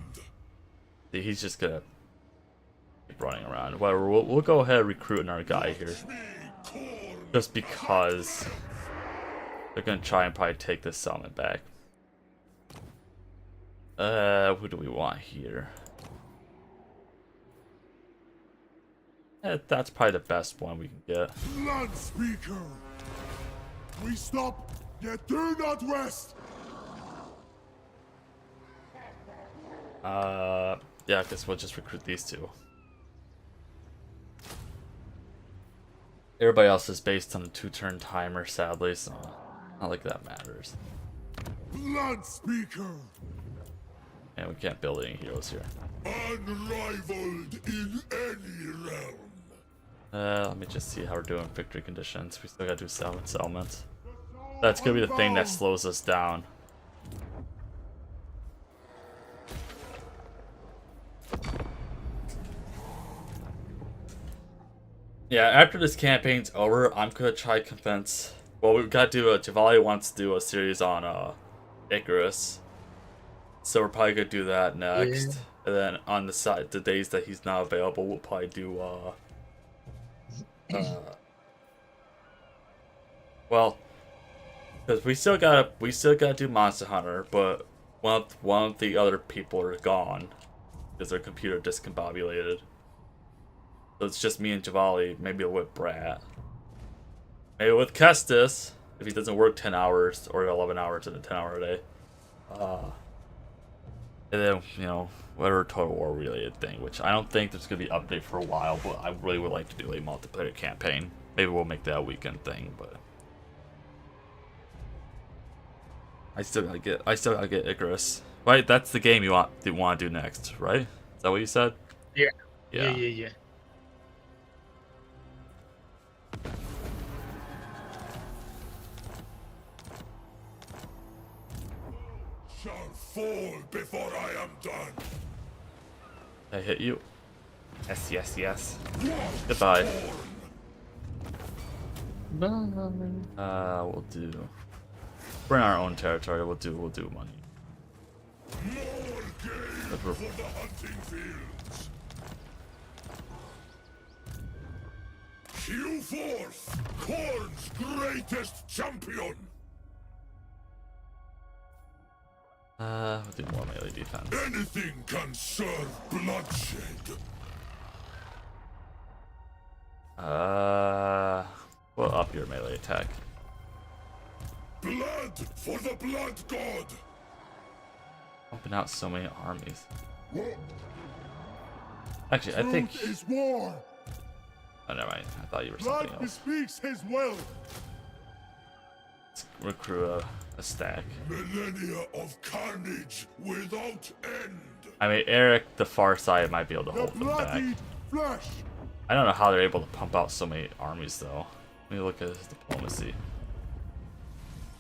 See, he's just gonna keep running around. Whatever, we'll go ahead and recruit our guy here.
Me, Khorne.
Just because they're gonna try and probably take this settlement back. Who do we want here? That's probably the best one we can get.
Blood Speaker! We stop, yet do not rest!
Yeah, I guess we'll just recruit these two. Everybody else is based on a 2-turn timer, sadly, so not like that matters.
Blood Speaker!
And we can't build any heroes here.
Unrivaled in any realm.
Let me just see how we're doing victory conditions. We still gotta do 7 settlements. That's gonna be the thing that slows us down. Yeah, after this campaign's over, I'm gonna try to convince... Well, we've got to do Javali wants to do a series on Icarus. So we're probably gonna do that next.
Yeah.
And then on the side, the days that he's not available, we'll probably do well, because we still gotta do Monster Hunter, but one of the other people are gone because their computer discombobulated. So it's just me and Javali, maybe with Brat, maybe with Kestis if he doesn't work 10 hours or 11 hours in a 10-hour day. And then, you know, whatever Total War related thing, which I don't think there's gonna be an update for a while, but I really would like to do a multiplayer campaign. Maybe we'll make that a weekend thing, but I still gotta get Icarus. Right, that's the game you want to do next, right? Is that what you said?
Yeah.
Yeah.
Yeah.
Shall fall before I am done.
I hit you. Yes, yes, yes.
What
Goodbye.
Khorne?
Bye.
We'll do. We're in our own territory. We'll do money.
More game for the hunting fields. Cue forth Khorne's greatest champion.
We'll do more melee defense.
Anything can serve bloodshed.
We'll up your melee attack.
Blood for the blood god.
Pumping out so many armies. Actually, I think.
Truth is war!
Oh, never mind. I thought you were
Blood
something else.
bespeaks his will!
Let's recruit a stack.
Millennia of carnage without end.
I mean, Eric, the far side, might be able to
The
hold them back.
bloodied flesh!
I don't know how they're able to pump out so many armies, though. Let me look at his diplomacy.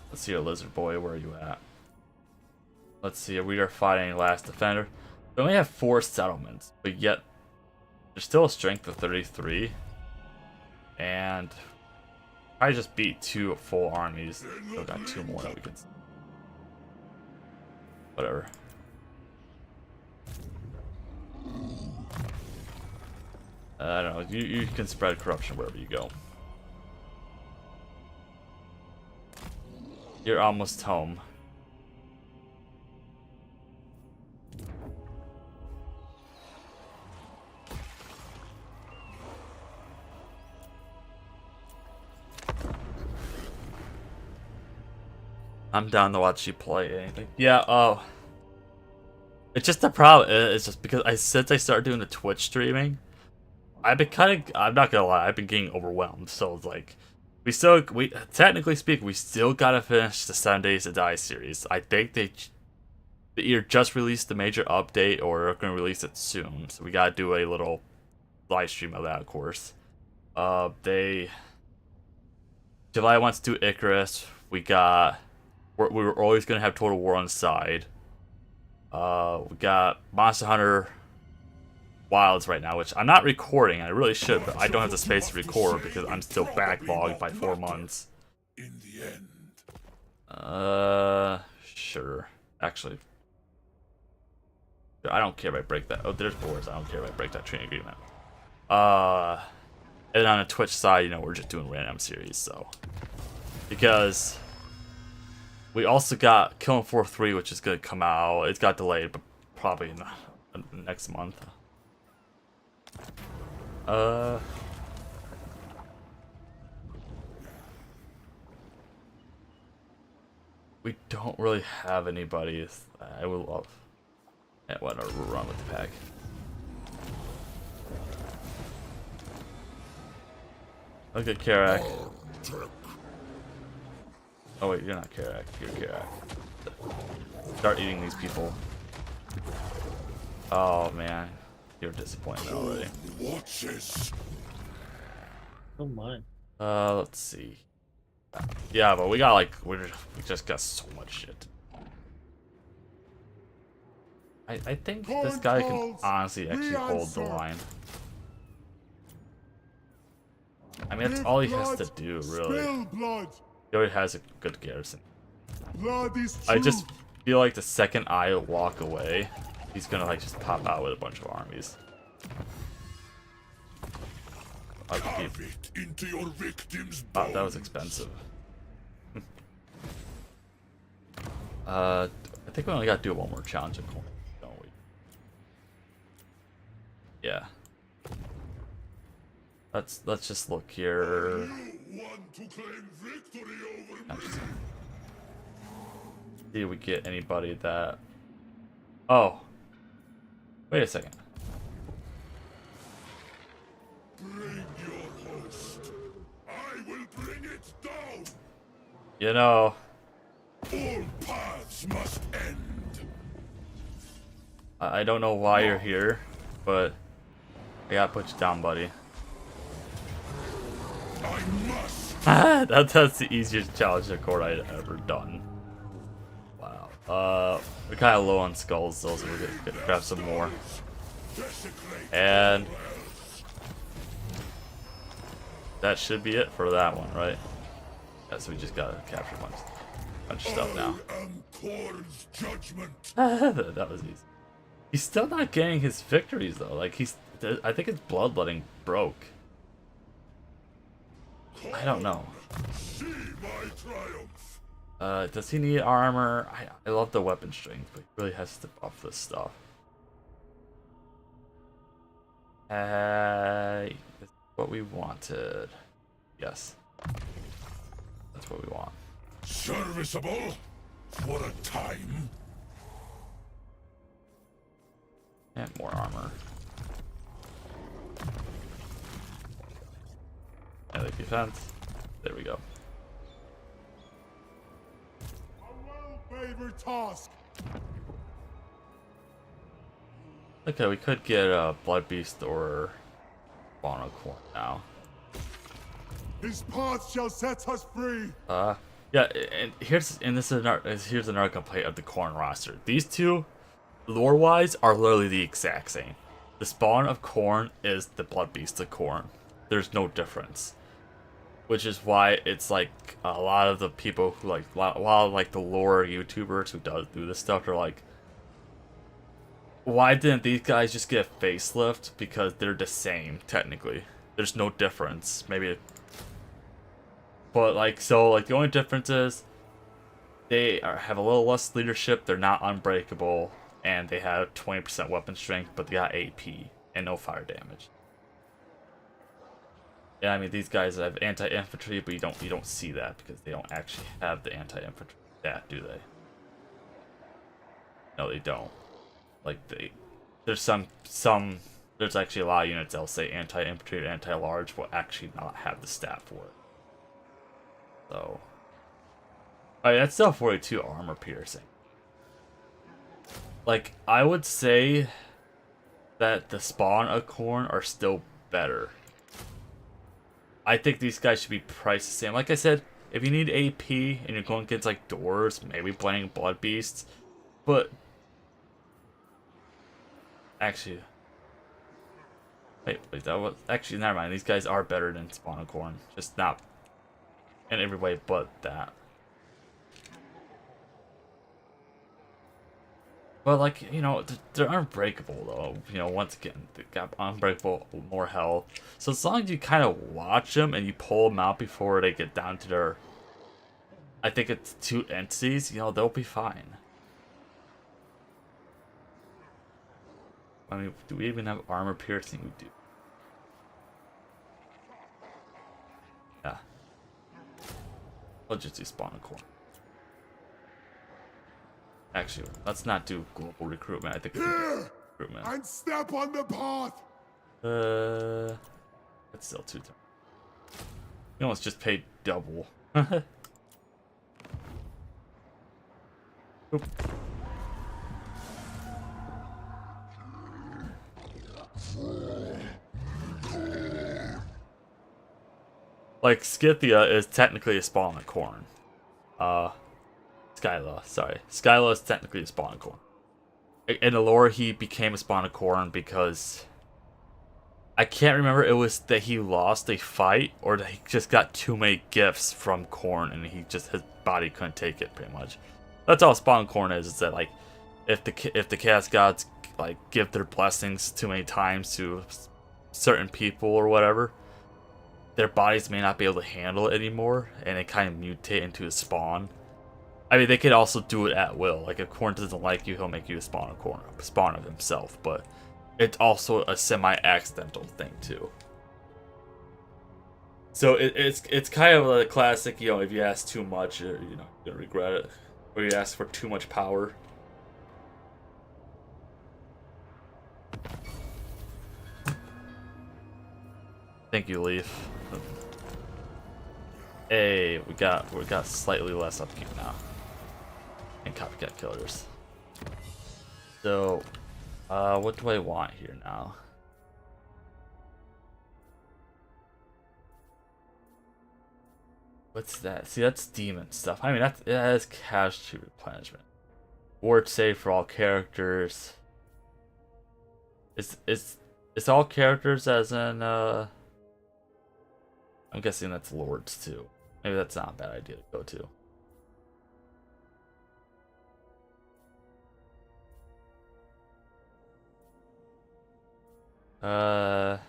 Let's see, Lizard Boy, where are you at? Let's see, we are fighting Last Defender. We only have 4 settlements, but yet there's still a strength of 33. And I just beat 2 full armies. Still got 2 more that we could. Whatever. I don't know. You can spread corruption wherever you go. You're almost home. I'm down to watch you play anything. Yeah, it's just the problem. It's just because since I started doing the Twitch streaming, I've been I'm not gonna lie, I've been getting overwhelmed. So it's like, we technically speaking, we still gotta finish the 7 Days to Die series. I think they either just released the major update or are gonna release it soon. So we gotta do a little live stream of that, of course. July wants to do Icarus. We were always gonna have Total War on the side. We got Monster Hunter Wilds right now, which I'm not recording. I really should, but I don't have the space to record because I'm still backlogged by 4 months.
In the end.
Sure. Actually, I don't care if I break that. Oh, there's boards. I don't care if I break that training agreement. And on the Twitch side, you know, we're just doing random series, so because we also got Killing Floor 3, which is gonna come out. It's got delayed, but probably in the next month. We don't really have anybody I would love. Yeah, whatever, we'll run with the pack. Look at Karak. Oh wait, you're not Karak, you're Karak. Start eating these people. Oh man, you're disappointed already.
Watch this.
Oh my.
Let's see. Yeah, but we got like we just got so much shit. I think this guy can honestly actually hold the line. I mean, that's all he has to do, really. He already has a good garrison. I just feel like the second I walk away, he's gonna like just pop out with a bunch of armies.
Carve it into your victim's
Wow, that was expensive. I think we only gotta do one more challenge of Khorne, don't we? Yeah. Let's just look here.
You want to claim victory over me?
See if we get anybody that. Oh. Wait a second.
Bring your host. I will bring it down.
You know.
All paths must end.
I don't know why you're here, but I gotta put you down, buddy.
I must.
That's the easiest challenge of Khorne I'd ever done. Wow. We're kind of low on skulls, though, so we're gonna grab some more. And that should be it for that one, right? Yeah, so we just gotta capture a bunch of stuff now.
I am Khorne's judgment.
That was easy. He's still not getting his victories though. Like I think his bloodletting broke. I don't know.
See my triumph.
Does he need armor? I love the weapon strength, but he really has to buff this stuff. That's what we wanted. Yes. That's what we want.
Serviceable for a time.
And more armor. Melee defense. There we go.
A well-favored task.
Okay, we could get a Blood Beast or Spawn of Khorne now.
His path shall set us free.
Yeah, and here's another complaint of the Khorne roster. These two, lore-wise, are literally the exact same. The Spawn of Khorne is the Blood Beast of Khorne. There's no difference. which is why it's like a lot of the people who like a lot of like the lore YouTubers who do this stuff are like, why didn't these guys just get a facelift? Because they're the same technically. There's no difference. Maybe, but like so like the only difference is they have a little less leadership. They're not unbreakable, and they have 20% weapon strength, but they got AP and no fire damage. Yeah, I mean these guys have anti-infantry, but you don't see that because they don't actually have the anti-infantry stat, do they? No, they don't. Like there's there's actually a lot of units that'll say anti-infantry or anti-large will actually not have the stat for it. So, alright, that's still 42 armor piercing. Like I would say that the spawn of Khorne are still better. I think these guys should be priced the same. Like I said, if you need AP and you're going against like doors, maybe playing blood beasts, but actually, wait, that was actually never mind. These guys are better than Spawn of Khorne, just not in every way but that. But like, you know, they're unbreakable though. You know, once again, they got unbreakable, more health. So as long as you kind of watch them and you pull them out before they get down to their, I think it's 2 entities, you know, they'll be fine. I mean, do we even have armor piercing? We do. Yeah. I'll just do Spawn of Khorne. Actually, let's not do global recruitment. I think
Here
recruitment.
and step on the path.
That's still 2 times. You almost just paid double. Oop. Like Scythia is technically a spawn of Khorne. Skyla, sorry. Skyla is technically a spawn of Khorne. In the lore, he became a spawn of Khorne because I can't remember it was that he lost a fight or that he just got too many gifts from Khorne and his body couldn't take it pretty much. That's all spawn of Khorne is that like if the chaos gods like give their blessings too many times to certain people or whatever, their bodies may not be able to handle it anymore and it kind of mutate into a spawn. I mean, they could also do it at will. Like, if Khorne doesn't like you, he'll make you a spawn of Khorne, spawn of himself. But it's also a semi-accidental thing too. So it's kind of a classic. You know, if you ask too much, you're gonna regret it, or you ask for too much power. Thank you, Leaf. Hey, we got slightly less upkeep now. And copycat killers. So, what do I want here now? What's that? See, that's demon stuff. I mean, that is casualty replenishment. Ward save for all characters. It's all characters as in I'm guessing that's lords too. Maybe that's not a bad idea to go to. I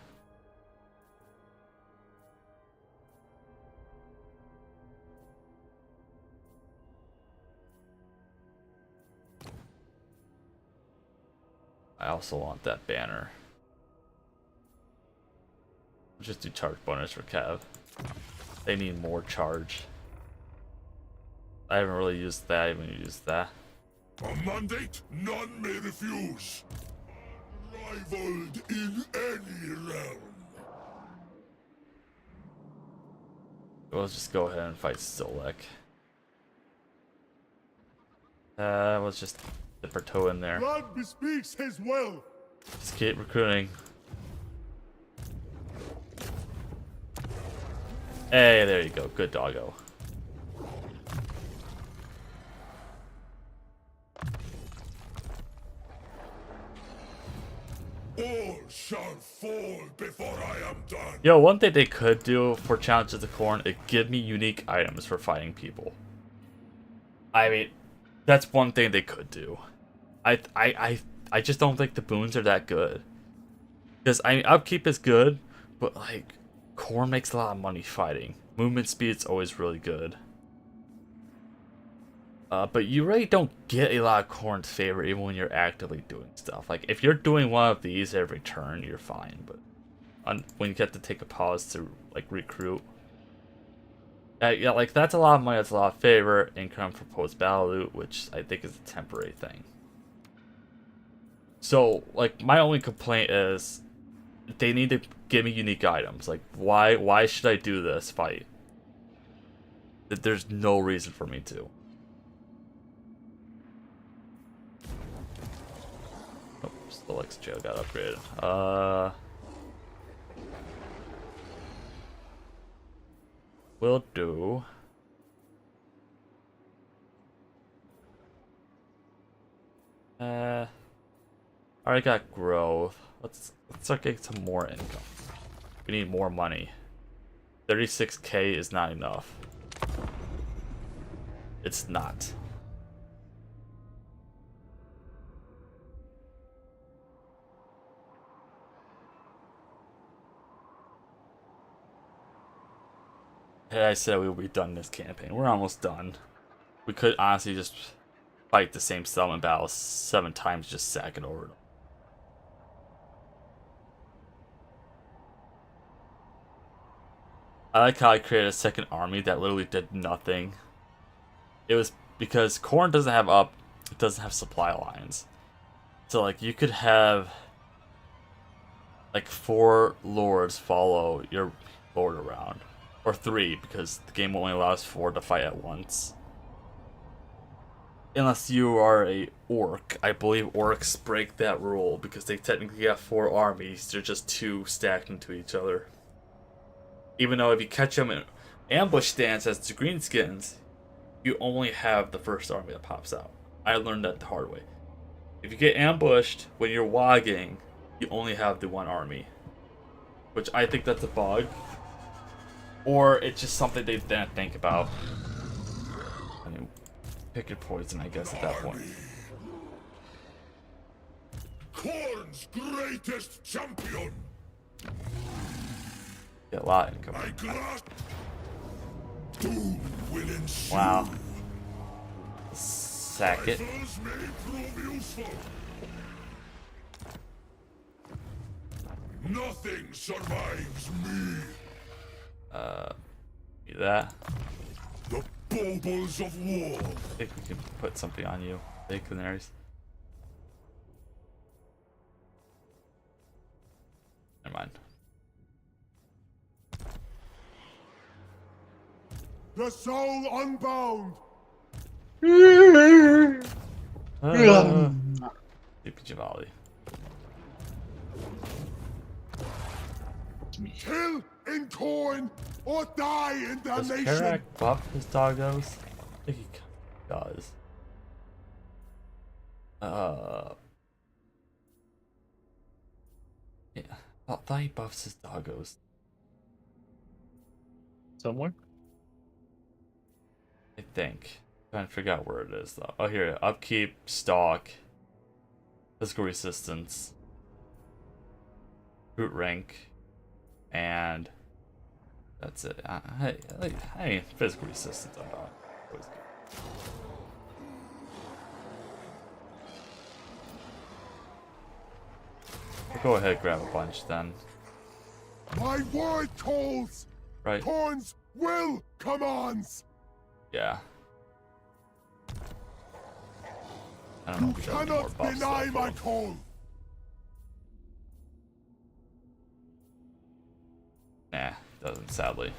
also want that banner. Just do charge bonus for Cav. They need more charge. I haven't really used that. I haven't used that.
A mandate none may refuse. Rivaled in any realm.
We'll just go ahead and fight Solek. Let's just dip our toe in there.
Blood bespeaks his will.
Just keep recruiting. Hey, there you go. Good doggo.
All shall fall before I am done.
Yo, one thing they could do for Challenges of Khorne is give me unique items for fighting people. I mean, that's one thing they could do. I just don't think the boons are that good. Because I mean, upkeep is good, but like Khorne makes a lot of money fighting. Movement speed's always really good. But you really don't get a lot of Khorne's favor even when you're actively doing stuff. Like if you're doing one of these every turn, you're fine. But when you get to take a pause to like recruit, yeah, like that's a lot of money. That's a lot of favor, income for post battle loot, which I think is a temporary thing. So like my only complaint is they need to give me unique items. Like why should I do this fight? There's no reason for me to. Oh, still X jail got upgraded. Will do. Already got growth. Let's start getting some more income. We need more money. 36k is not enough. It's not. Hey, I said we would be done this campaign. We're almost done. We could honestly just fight the same settlement battle 7 times, just sack it over. I like how I created a second army that literally did nothing. It was because Khorne doesn't have supply lines. So like you could have like 4 lords follow your lord around. Or 3, because the game only allows 4 to fight at once. Unless you are a orc. I believe orcs break that rule because they technically have 4 armies. They're just 2 stacked into each other. Even though if you catch them in ambush stance as the greenskins, you only have the first army that pops out. I learned that the hard way. If you get ambushed when you're wogging, you only have the 1 army. Which I think that's a bug. Or it's just something they didn't think about. I mean, pick your poison, I guess, at that point.
Khorne's greatest champion.
Get a lot of income.
I grasp. Doom will ensue.
Wow. Sack it.
Rifles may prove useful. Nothing survives me.
Do that.
The baubles of war.
I think we can put something on you. Big canaries. Never mind.
The soul unbound.
Stupid Javali.
Kill in Khorne or die in
Does
damnation.
Karak buff his doggos? I think he does. Yeah. I thought he buffs his doggos.
Somewhere?
I think. Trying to figure out where it is though. Oh, here. Upkeep, stalk, physical resistance, root rank, and that's it. Hey, physical resistance. I'm not always good. We'll go ahead and grab a bunch then.
My word calls.
Right?
Khorne's will commands.
Yeah. I don't know
You
if we got any more
cannot
buffs
deny
though,
my
though.
call.
Nah, doesn't, sadly.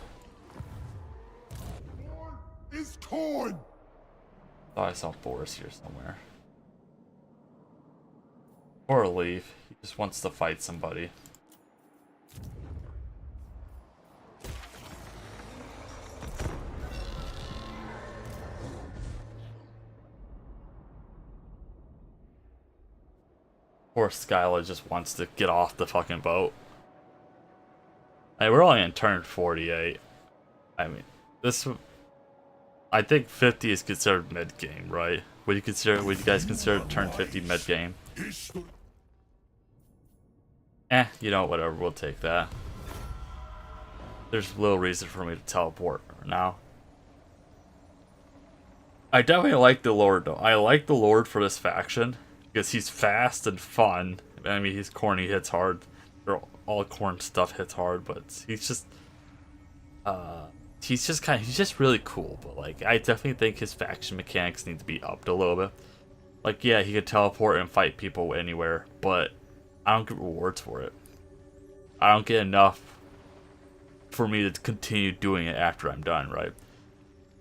Khorne is Khorne.
Thought I saw Boris here somewhere. Or leave. He just wants to fight somebody. Poor Skyla just wants to get off the fucking boat. Hey, we're only in turn 48. I mean, this. I think 50 is considered mid game, right? Would you guys consider turn 50 mid game? You know, whatever. We'll take that. There's little reason for me to teleport now. I definitely like the Lord though. I like the Lord for this faction because he's fast and fun. I mean, he's corny, hits hard. All Khorne stuff hits hard, but he's just really cool. But like, I definitely think his faction mechanics need to be upped a little bit. Like, yeah, he could teleport and fight people anywhere, but I don't get rewards for it. I don't get enough for me to continue doing it after I'm done, right?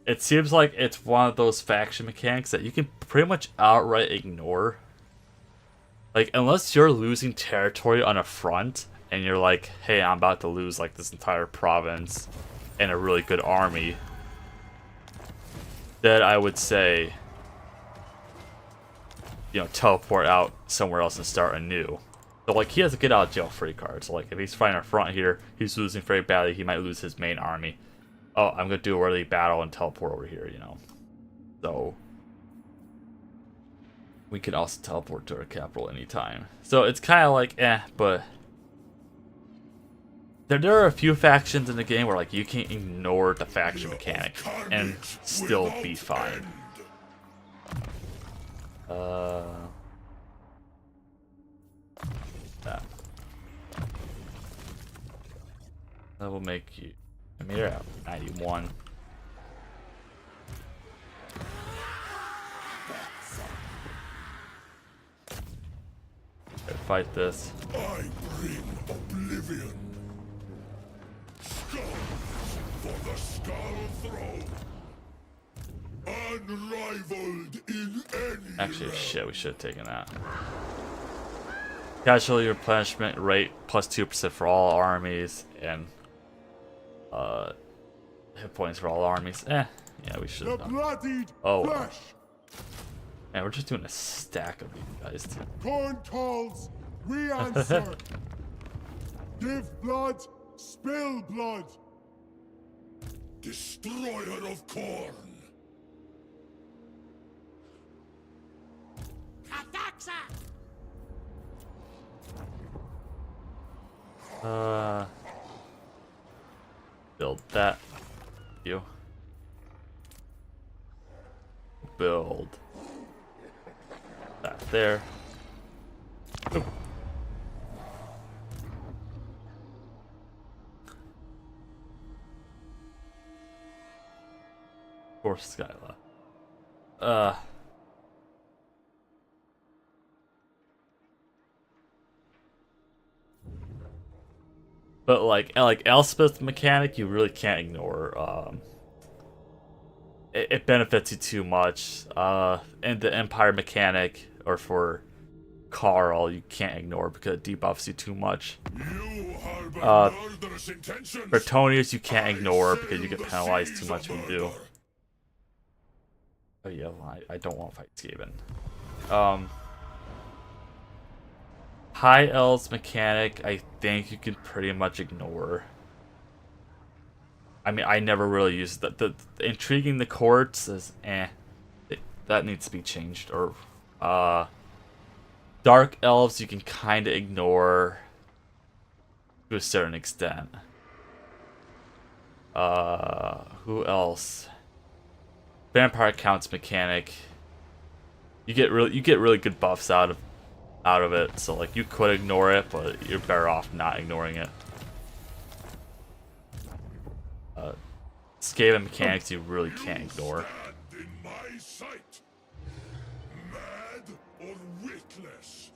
It seems like it's one of those faction mechanics that you can pretty much outright ignore. Like, unless you're losing territory on a front, and you're like, hey, I'm about to lose like this entire province and a really good army, then I would say, you know, teleport out somewhere else and start anew. So like, he has a get out of jail free card. So like, if he's fighting a front here, he's losing very badly, he might lose his main army. Oh, I'm gonna do a early battle and teleport over here, you know. So we can also teleport to our capital anytime. So it's kind of like, but there are a few factions in the game where like you can ignore the faction mechanic and still be fine. That will make you. I mean, you're at 91. Gotta fight this.
I bring oblivion. Skulls for the Skull Throne. Unrivaled in any
Actually, shit, we should have taken that. Casualty replenishment rate plus 2% for all armies, and hit points for all armies. Yeah, we should have done. Oh, well. Man, we're just doing a stack of these guys.
Khorne calls, we answer. Give blood, spill blood.
Destroyer of Khorne.
Build that. You. Build that there. Oop. Poor Skyla. But like Elspeth's mechanic, you really can't ignore. It benefits you too much. And the Empire mechanic, or for Carl, you can't ignore because it debuffs you too much. Bretonius you can't ignore because you get penalized too much when you do. Oh yeah, well, I don't want to fight Skaven. High Elves mechanic, I think you can pretty much ignore. I mean, I never really used that. The intriguing the courts is that needs to be changed. Or Dark Elves you can kind of ignore to a certain extent. Who else? Vampire Counts mechanic. You get really good buffs out of it, so like you could ignore it, but you're better off not ignoring it. Skaven mechanics you really can't ignore.
In my sight. Mad or witless?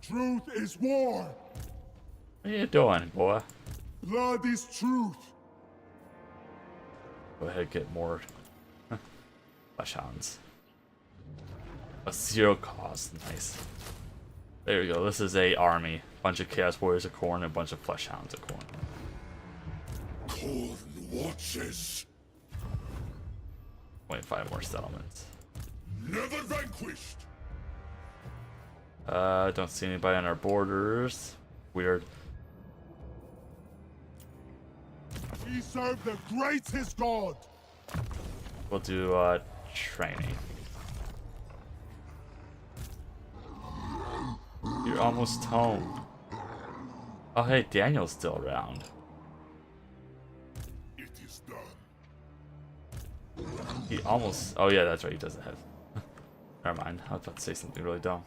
Truth is war.
What are you doing, boy?
Blood is truth.
Go ahead and get more flesh hounds. A 0 cost, nice. There we go. This is a army. Bunch of Chaos Warriors of Khorne and a bunch of Flesh Hounds of Khorne.
Khorne watches.
25 more settlements.
Never vanquished.
Don't see anybody on our borders. Weird.
We serve the greatest god.
We'll do training. You're almost home. Oh hey, Daniel's still around.
It is done.
He almost. Oh yeah, that's right. He doesn't have. Never mind. I was about to say something really dumb.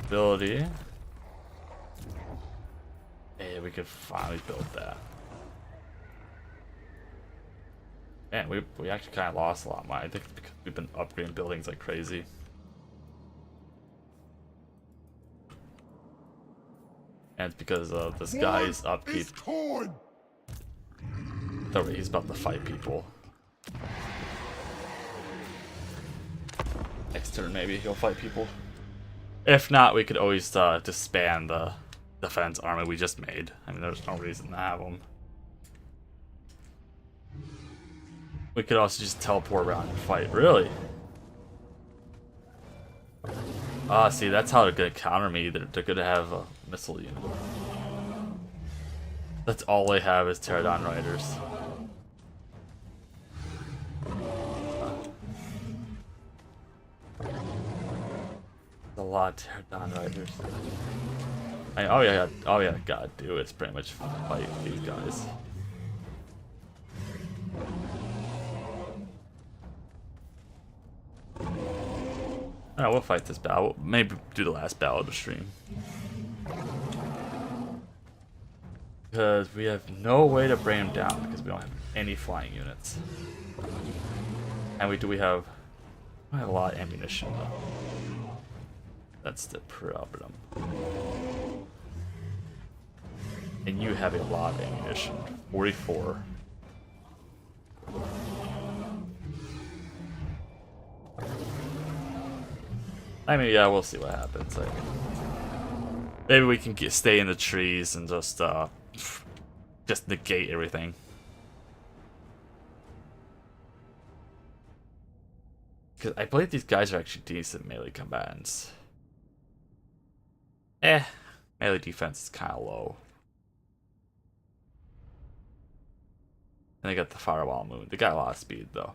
Ability. Hey, we could finally build that. Man, we actually kind of lost a lot of money. I think it's because we've been upgrading buildings like crazy. And it's because of this guy's upkeep.
It's Khorne.
Oh, wait, he's about to fight people. Next turn, maybe he'll fight people. If not, we could always disband the defense army we just made. I mean, there's no reason to have them. We could also just teleport around and fight. Really? Ah, see, that's how they're gonna counter me. They're gonna have a missile unit. That's all they have is Pterodon Riders. A lot of Pterodon Riders. All you gotta do is pretty much fight these guys. Alright, we'll fight this battle. We'll maybe do the last battle of the stream. Because we have no way to bring him down because we don't have any flying units. And we have a lot of ammunition though. That's the problem. And you have a lot of ammunition. 44. I mean, yeah, we'll see what happens. Like, maybe we can stay in the trees and just negate everything. Because I believe these guys are actually decent melee combatants. Melee defense is kind of low. And they got the Firewall Moon. They got a lot of speed, though.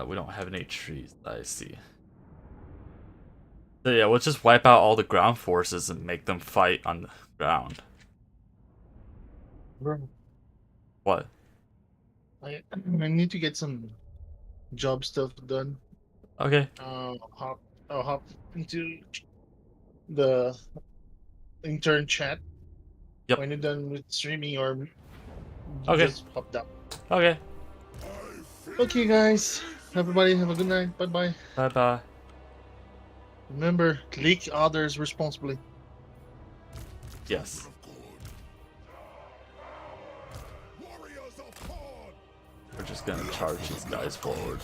We don't have any trees that I see. So yeah, we'll just wipe out all the ground forces and make them fight on the ground.
Bro,
What?
I need to get some job stuff done.
Okay.
I'll hop into the intern chat.
Yep.
When you're done with streaming, or
Okay.
just hop down.
Okay.
Okay, guys. Everybody have a good night. Bye bye.
Bye bye.
Remember, click others responsibly.
Yes.
Warriors of Khorne.
We're just gonna charge these guys forward.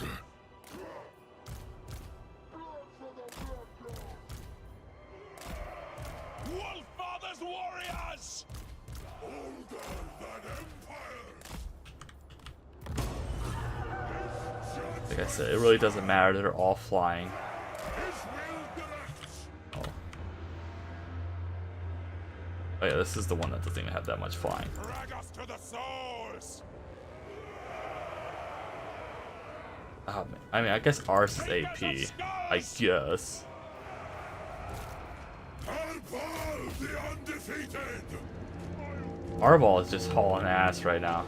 Wolffather's warriors. Older than empires.
Like I said, it really doesn't matter. They're all flying.
His will directs.
Oh. Oh yeah, this is the one that doesn't even have that much flying.
Drag us to the source.
Oh, man. I mean, I guess ours is AP. I guess.
Arbaal the Undefeated.
Arbaal is just hauling ass right now.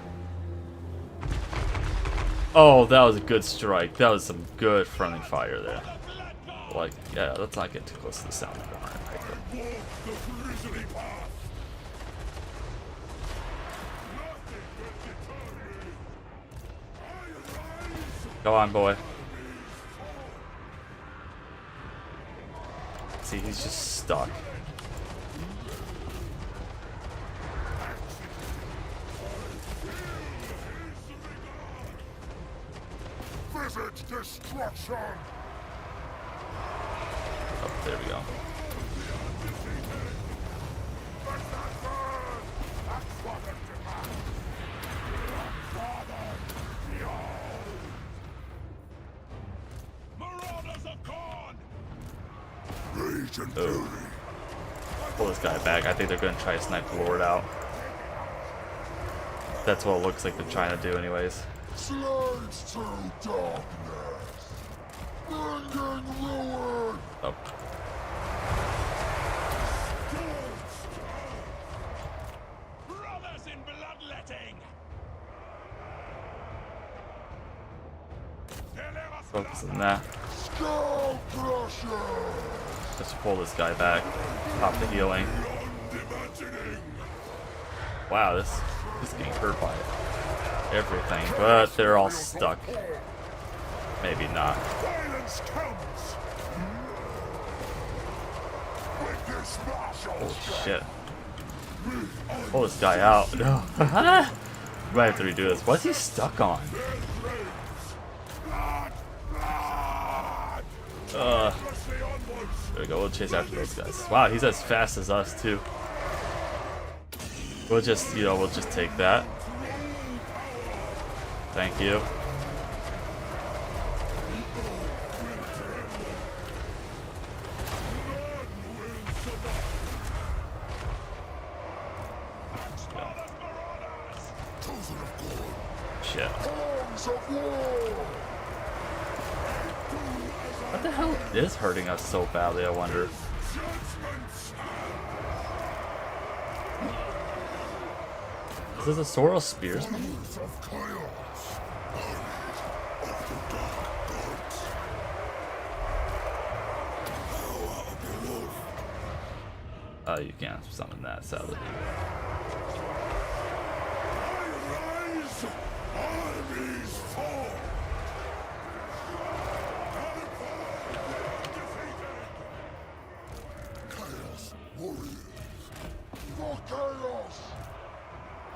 Oh, that was a good strike. That was some good friendly fire there. Like, yeah, let's not get too close to the sound of the horn.
Walk the grisly path. Nothing can deter me. I rise.
Go on, boy. See, he's just stuck.
Visit destruction.
Oh, there we go.
Let that
Oh. Pull this guy back. I think they're gonna try to snipe the Lord out. That's what it looks like they're trying to do anyways.
Slaves to darkness. Bringing ruin.
Oh.
Brothers in bloodletting.
Focus on that.
Skull crusher.
Just pull this guy back. Pop the healing. Wow, this is getting hurt by everything, but they're all stuck. Maybe not.
Violence comes. With this martial
Holy shit. Pull this guy out. No. We might have to redo this. What's he stuck on? There we go. We'll chase after those guys. Wow, he's as fast as us too. We'll just, we'll just take that. Thank you. Shit. What the hell is hurting us so badly, I wonder? Is this a Sorrel Spearsman? Oh, you can't summon that, sadly.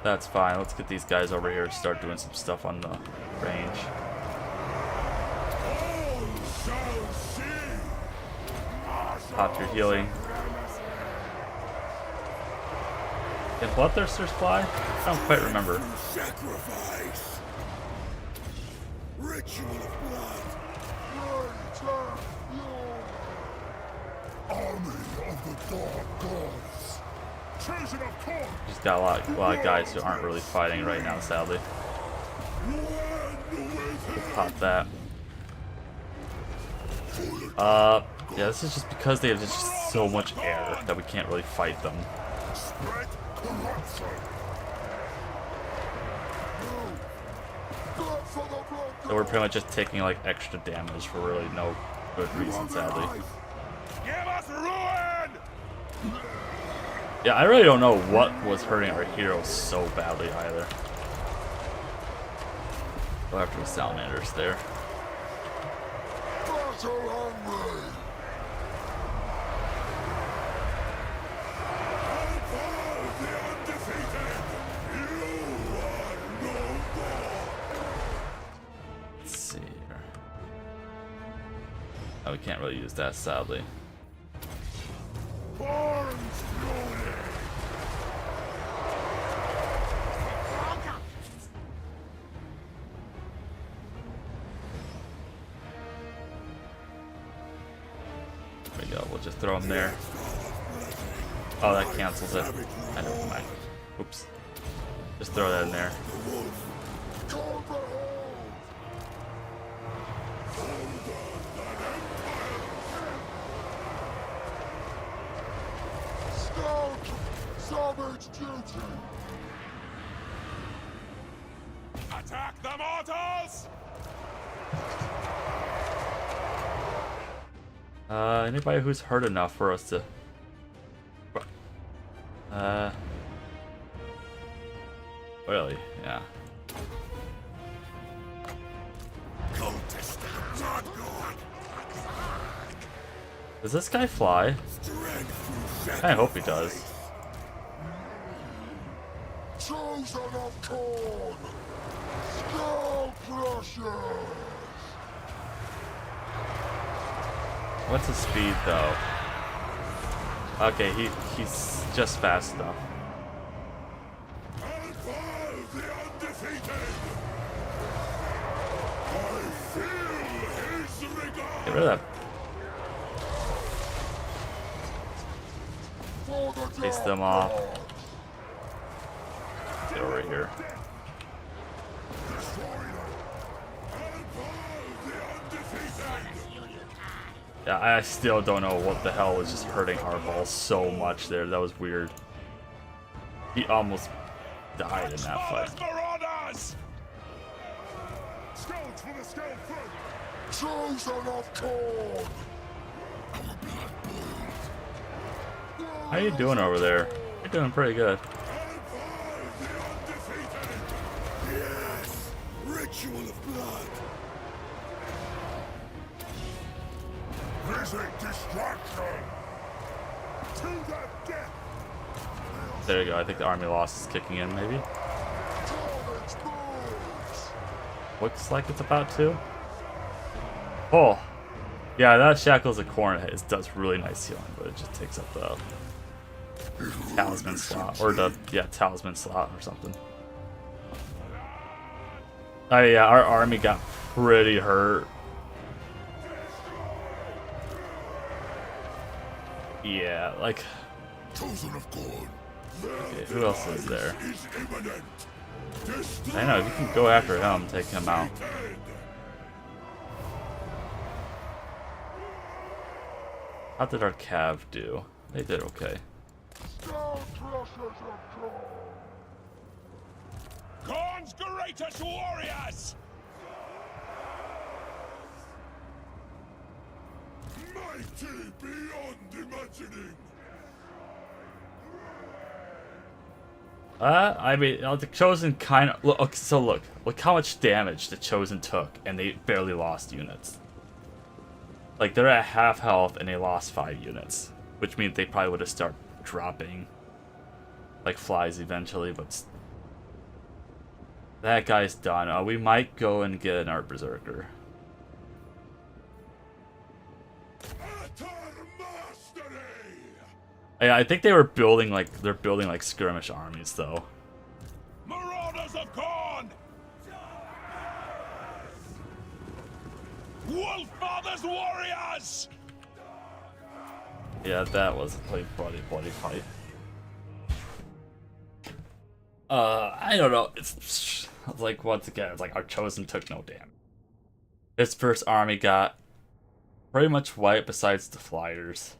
That's fine. Let's get these guys over here and start doing some stuff on the range. Pop your healing. Can Bloodthirsters fly? I don't quite remember.
Sacrifice. Ritual of blood. Army of the dark gods. Challengers of Khorne.
Just got a lot of guys who aren't really fighting right now, sadly. We'll pop that. Yeah, this is just because they have just so much air that we can't really fight them. So we're pretty much just taking like extra damage for really no good reason, sadly.
Give us ruin!
Yeah, I really don't know what was hurting our heroes so badly either. Go after the salamanders there.
Battle hungry. The undefeated. You are no god.
Let's see here. Oh, we can't really use that, sadly.
Barnes loaded.
There we go. We'll just throw them there. Oh, that cancels it. I never mind. Oops. Just throw that in there.
Scout! Salvage duty!
Attack the mortals!
Anybody who's hurt enough for us to... Really? Yeah. Does this guy fly? I hope he does.
Chosen of Khorne! Skull crushers!
What's his speed though? Okay, he's just fast enough.
The undefeated! I feel his regard!
Get rid of that. Chase them off. Get over here. Yeah, I still don't know what the hell was just hurting Arbaal so much there. That was weird. He almost died in that fight.
Scouts for the scout front! Chosen of Khorne! Our blood boils.
How you doing over there? You're doing pretty good.
The undefeated! Yes! Ritual of blood! Visit destruction! To the death!
There you go. I think the army loss is kicking in, maybe.
Torment moves!
Looks like it's about to. Oh, yeah, that Shackles of Khorne does really nice healing, but it just takes up the talisman slot, or the talisman slot or something. Oh yeah, our army got pretty hurt. Yeah, like.
Chosen of Khorne!
Okay, who else is there?
Is imminent!
I know, if you can go after him, take him out. How did our Cav do? They did okay.
Khorne's greatest warriors!
Mighty beyond imagining!
I mean, the Chosen kind of look. So look how much damage the Chosen took, and they barely lost units. Like they're at half health, and they lost 5 units, which means they probably would have started dropping like flies eventually. But that guy's done. We might go and get an Art Berserker. I think they were building like skirmish armies though.
Marauders of Khorne! Wolffather's warriors!
Yeah, that was a bloody fight. I don't know. It's like once again, it's like our Chosen took no damage. His first army got pretty much wiped besides the flyers.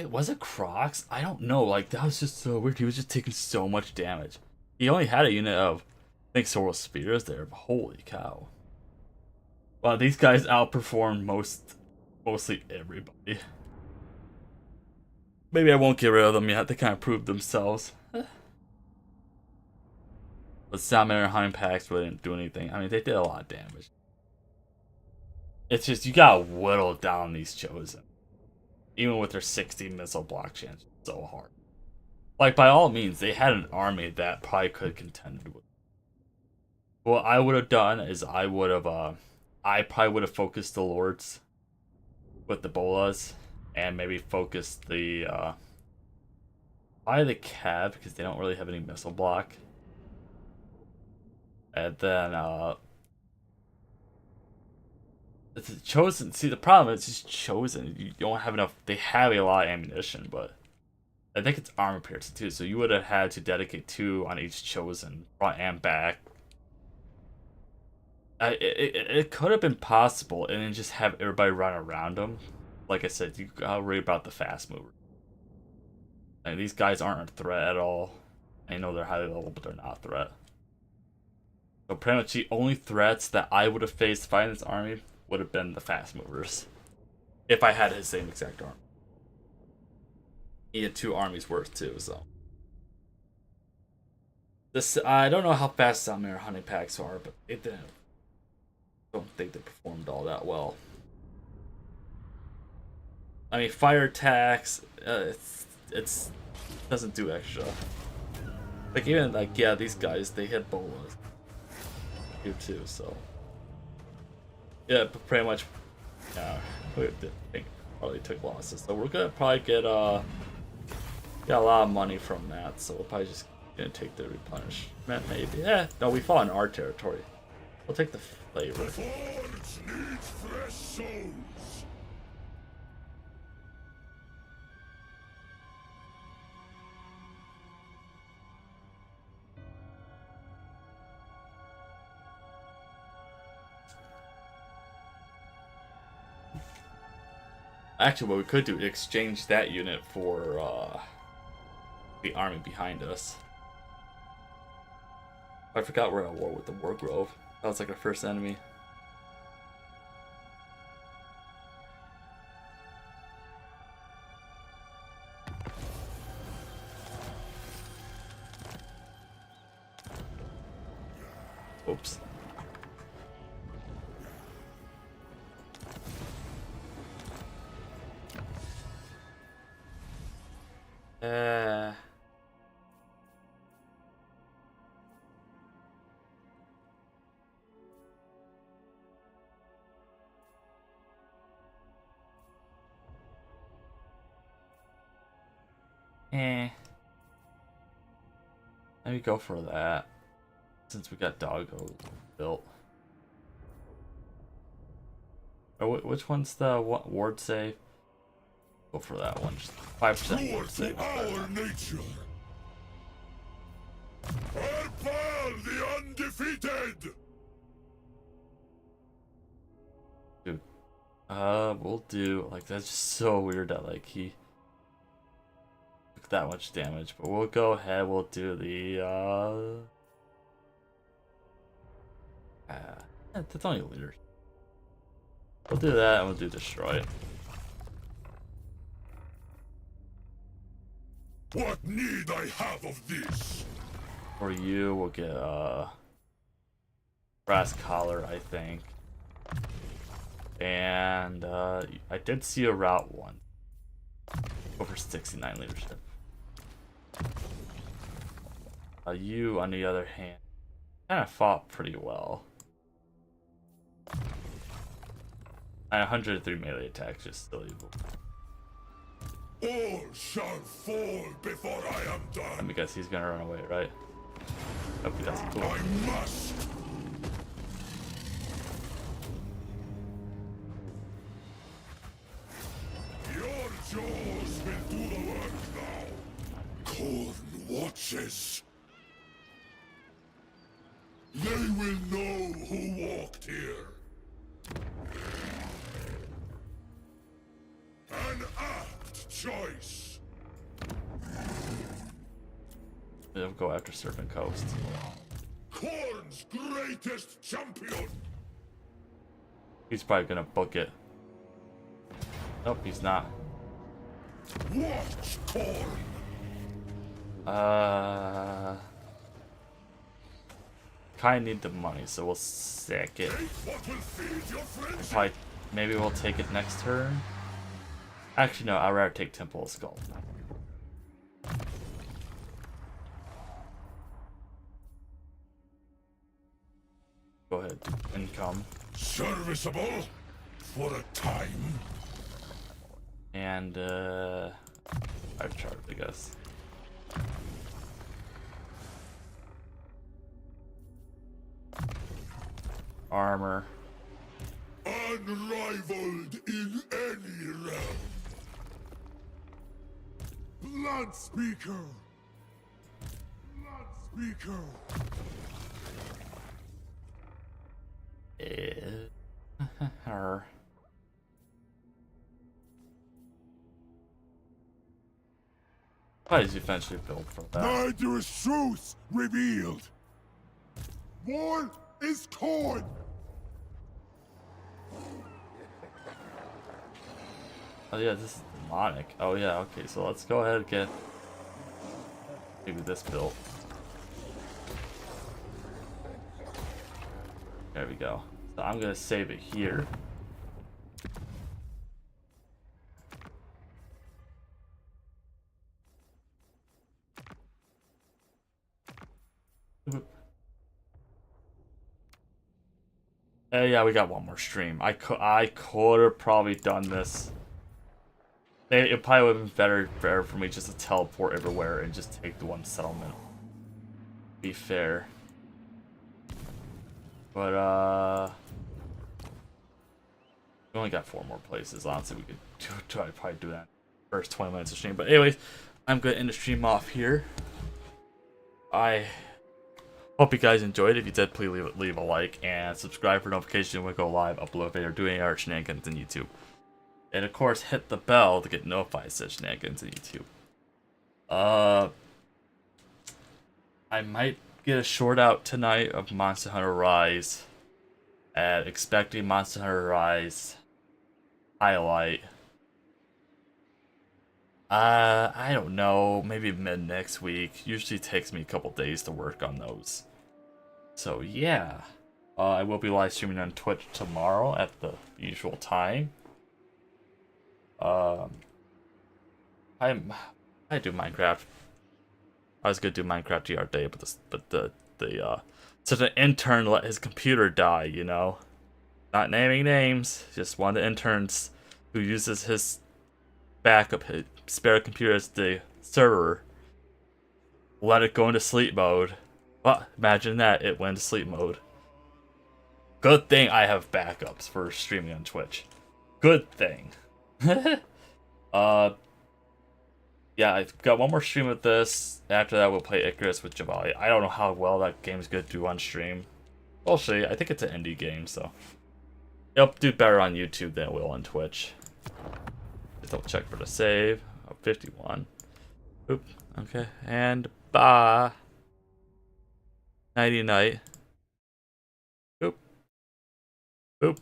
Was it Crocs? I don't know. Like that was just so weird. He was just taking so much damage. He only had a unit of, I think, Sorrel Spears there. But holy cow! Wow, these guys outperformed mostly everybody. Maybe I won't get rid of them yet. They kind of proved themselves. But Salamander and Hunting Packs really didn't do anything. I mean, they did a lot of damage. It's just you gotta whittle down these Chosen. Even with their 60 missile block chance, so hard. Like, by all means, they had an army that probably could have contended with. What I would have done is I probably would have focused the Lords with the Bolas, and maybe focused the, probably the Cav, because they don't really have any missile block. And then, it's Chosen. See, the problem is just Chosen. You don't have enough. They have a lot of ammunition, but I think it's armor piercing too. So you would have had to dedicate 2 on each Chosen, front and back. It could have been possible, and then just have everybody run around them. Like I said, you gotta worry about the fast movers. And these guys aren't a threat at all. I know they're highly level, but they're not a threat. So pretty much the only threats that I would have faced fighting this army would have been the fast movers. If I had his same exact army. He had 2 armies worth too, so. This I don't know how fast Salamander Hunting Packs are, but it didn't. I don't think they performed all that well. I mean, fire attacks, it's doesn't do extra. Like even like these guys, they hit bolas. You too, so. Yeah, but pretty much, we probably took losses. So we're gonna probably get a lot of money from that. So we're probably just gonna take the replenishment, maybe. Yeah, no, we fought in our territory. We'll take the flavor.
The forge needs fresh souls.
Actually, what we could do is exchange that unit for the army behind us. I forgot we're at war with the Wargrove. That was like our first enemy. Oops. Let me go for that. Since we got doggo built. Or which one's the ward save? Go for that one. Just 5% ward save.
Our nature. Arbaal the Undefeated.
Dude. We'll do like that's just so weird that like he took that much damage. But we'll go ahead, we'll do the that's only leader. We'll do that and we'll do destroy.
What need I have of this?
For you, we'll get brass collar, I think. And I did see a route one. Go for 69 leadership. You, on the other hand, kind of fought pretty well. 103 melee attack, just still evil.
All shall fall before I am done.
Let me guess, he's gonna run away, right? Hope he doesn't. Cool.
I must. Your jaws will do the work now. Khorne watches. They will know who walked here. An apt choice.
They'll go after Serpent Coast.
Khorne's greatest champion.
He's probably gonna book it. Nope, he's not.
Watch Khorne.
Kinda need the money, so we'll sack it.
Take what will feed your friends.
Probably, maybe we'll take it next turn. Actually, no, I'd rather take Temple of Skull. Go ahead, income.
Serviceable for a time.
And, I've charged, I guess. Armor.
Unrivaled in any realm.
Blood Speaker! Blood Speaker!
Her. Why is he eventually built for that?
Neither is truth revealed! War is Khorne!
Oh yeah, this is demonic. Oh yeah, okay, so let's go ahead and get maybe this built. There we go. So I'm gonna save it here. Yeah, we got one more stream. I could have probably done this. It probably would have been better for me just to teleport everywhere and just take the one settlement. Be fair. But we only got 4 more places. Honestly, we could probably do that first 20 minutes of stream. But anyways, I'm gonna end the stream off here. I hope you guys enjoyed. If you did, please leave a like and subscribe for notifications when we go live, upload a video, or do any art shenanigans on YouTube. And of course, hit the bell to get notified of such shenanigans on YouTube. I might get a short out tonight of Monster Hunter Rise. And expecting Monster Hunter Rise highlight. I don't know, maybe mid next week. Usually takes me a couple days to work on those. So yeah, I will be live streaming on Twitch tomorrow at the usual time. I do Minecraft. I was gonna do Minecraft GR day, but such an intern let his computer die, you know. Not naming names, just one of the interns who uses his backup, his spare computer as the server. Let it go into sleep mode. Well, imagine that, it went into sleep mode. Good thing I have backups for streaming on Twitch. Good thing. Yeah, I've got one more stream with this. After that, we'll play Icarus with Javali. I don't know how well that game's gonna do on stream. We'll see. I think it's an indie game, so it'll do better on YouTube than it will on Twitch. Just double check for the save. Oh, 51. Oop. Okay. And bye. Nighty night. Oop. Oop.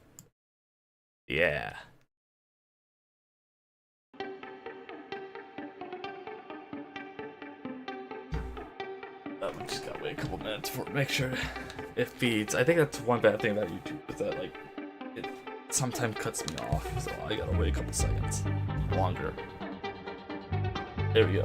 Yeah. We just gotta wait a couple minutes for make sure it feeds. I think that's one bad thing about YouTube is that like it sometimes cuts me off, so I gotta wait a couple seconds longer. There we go.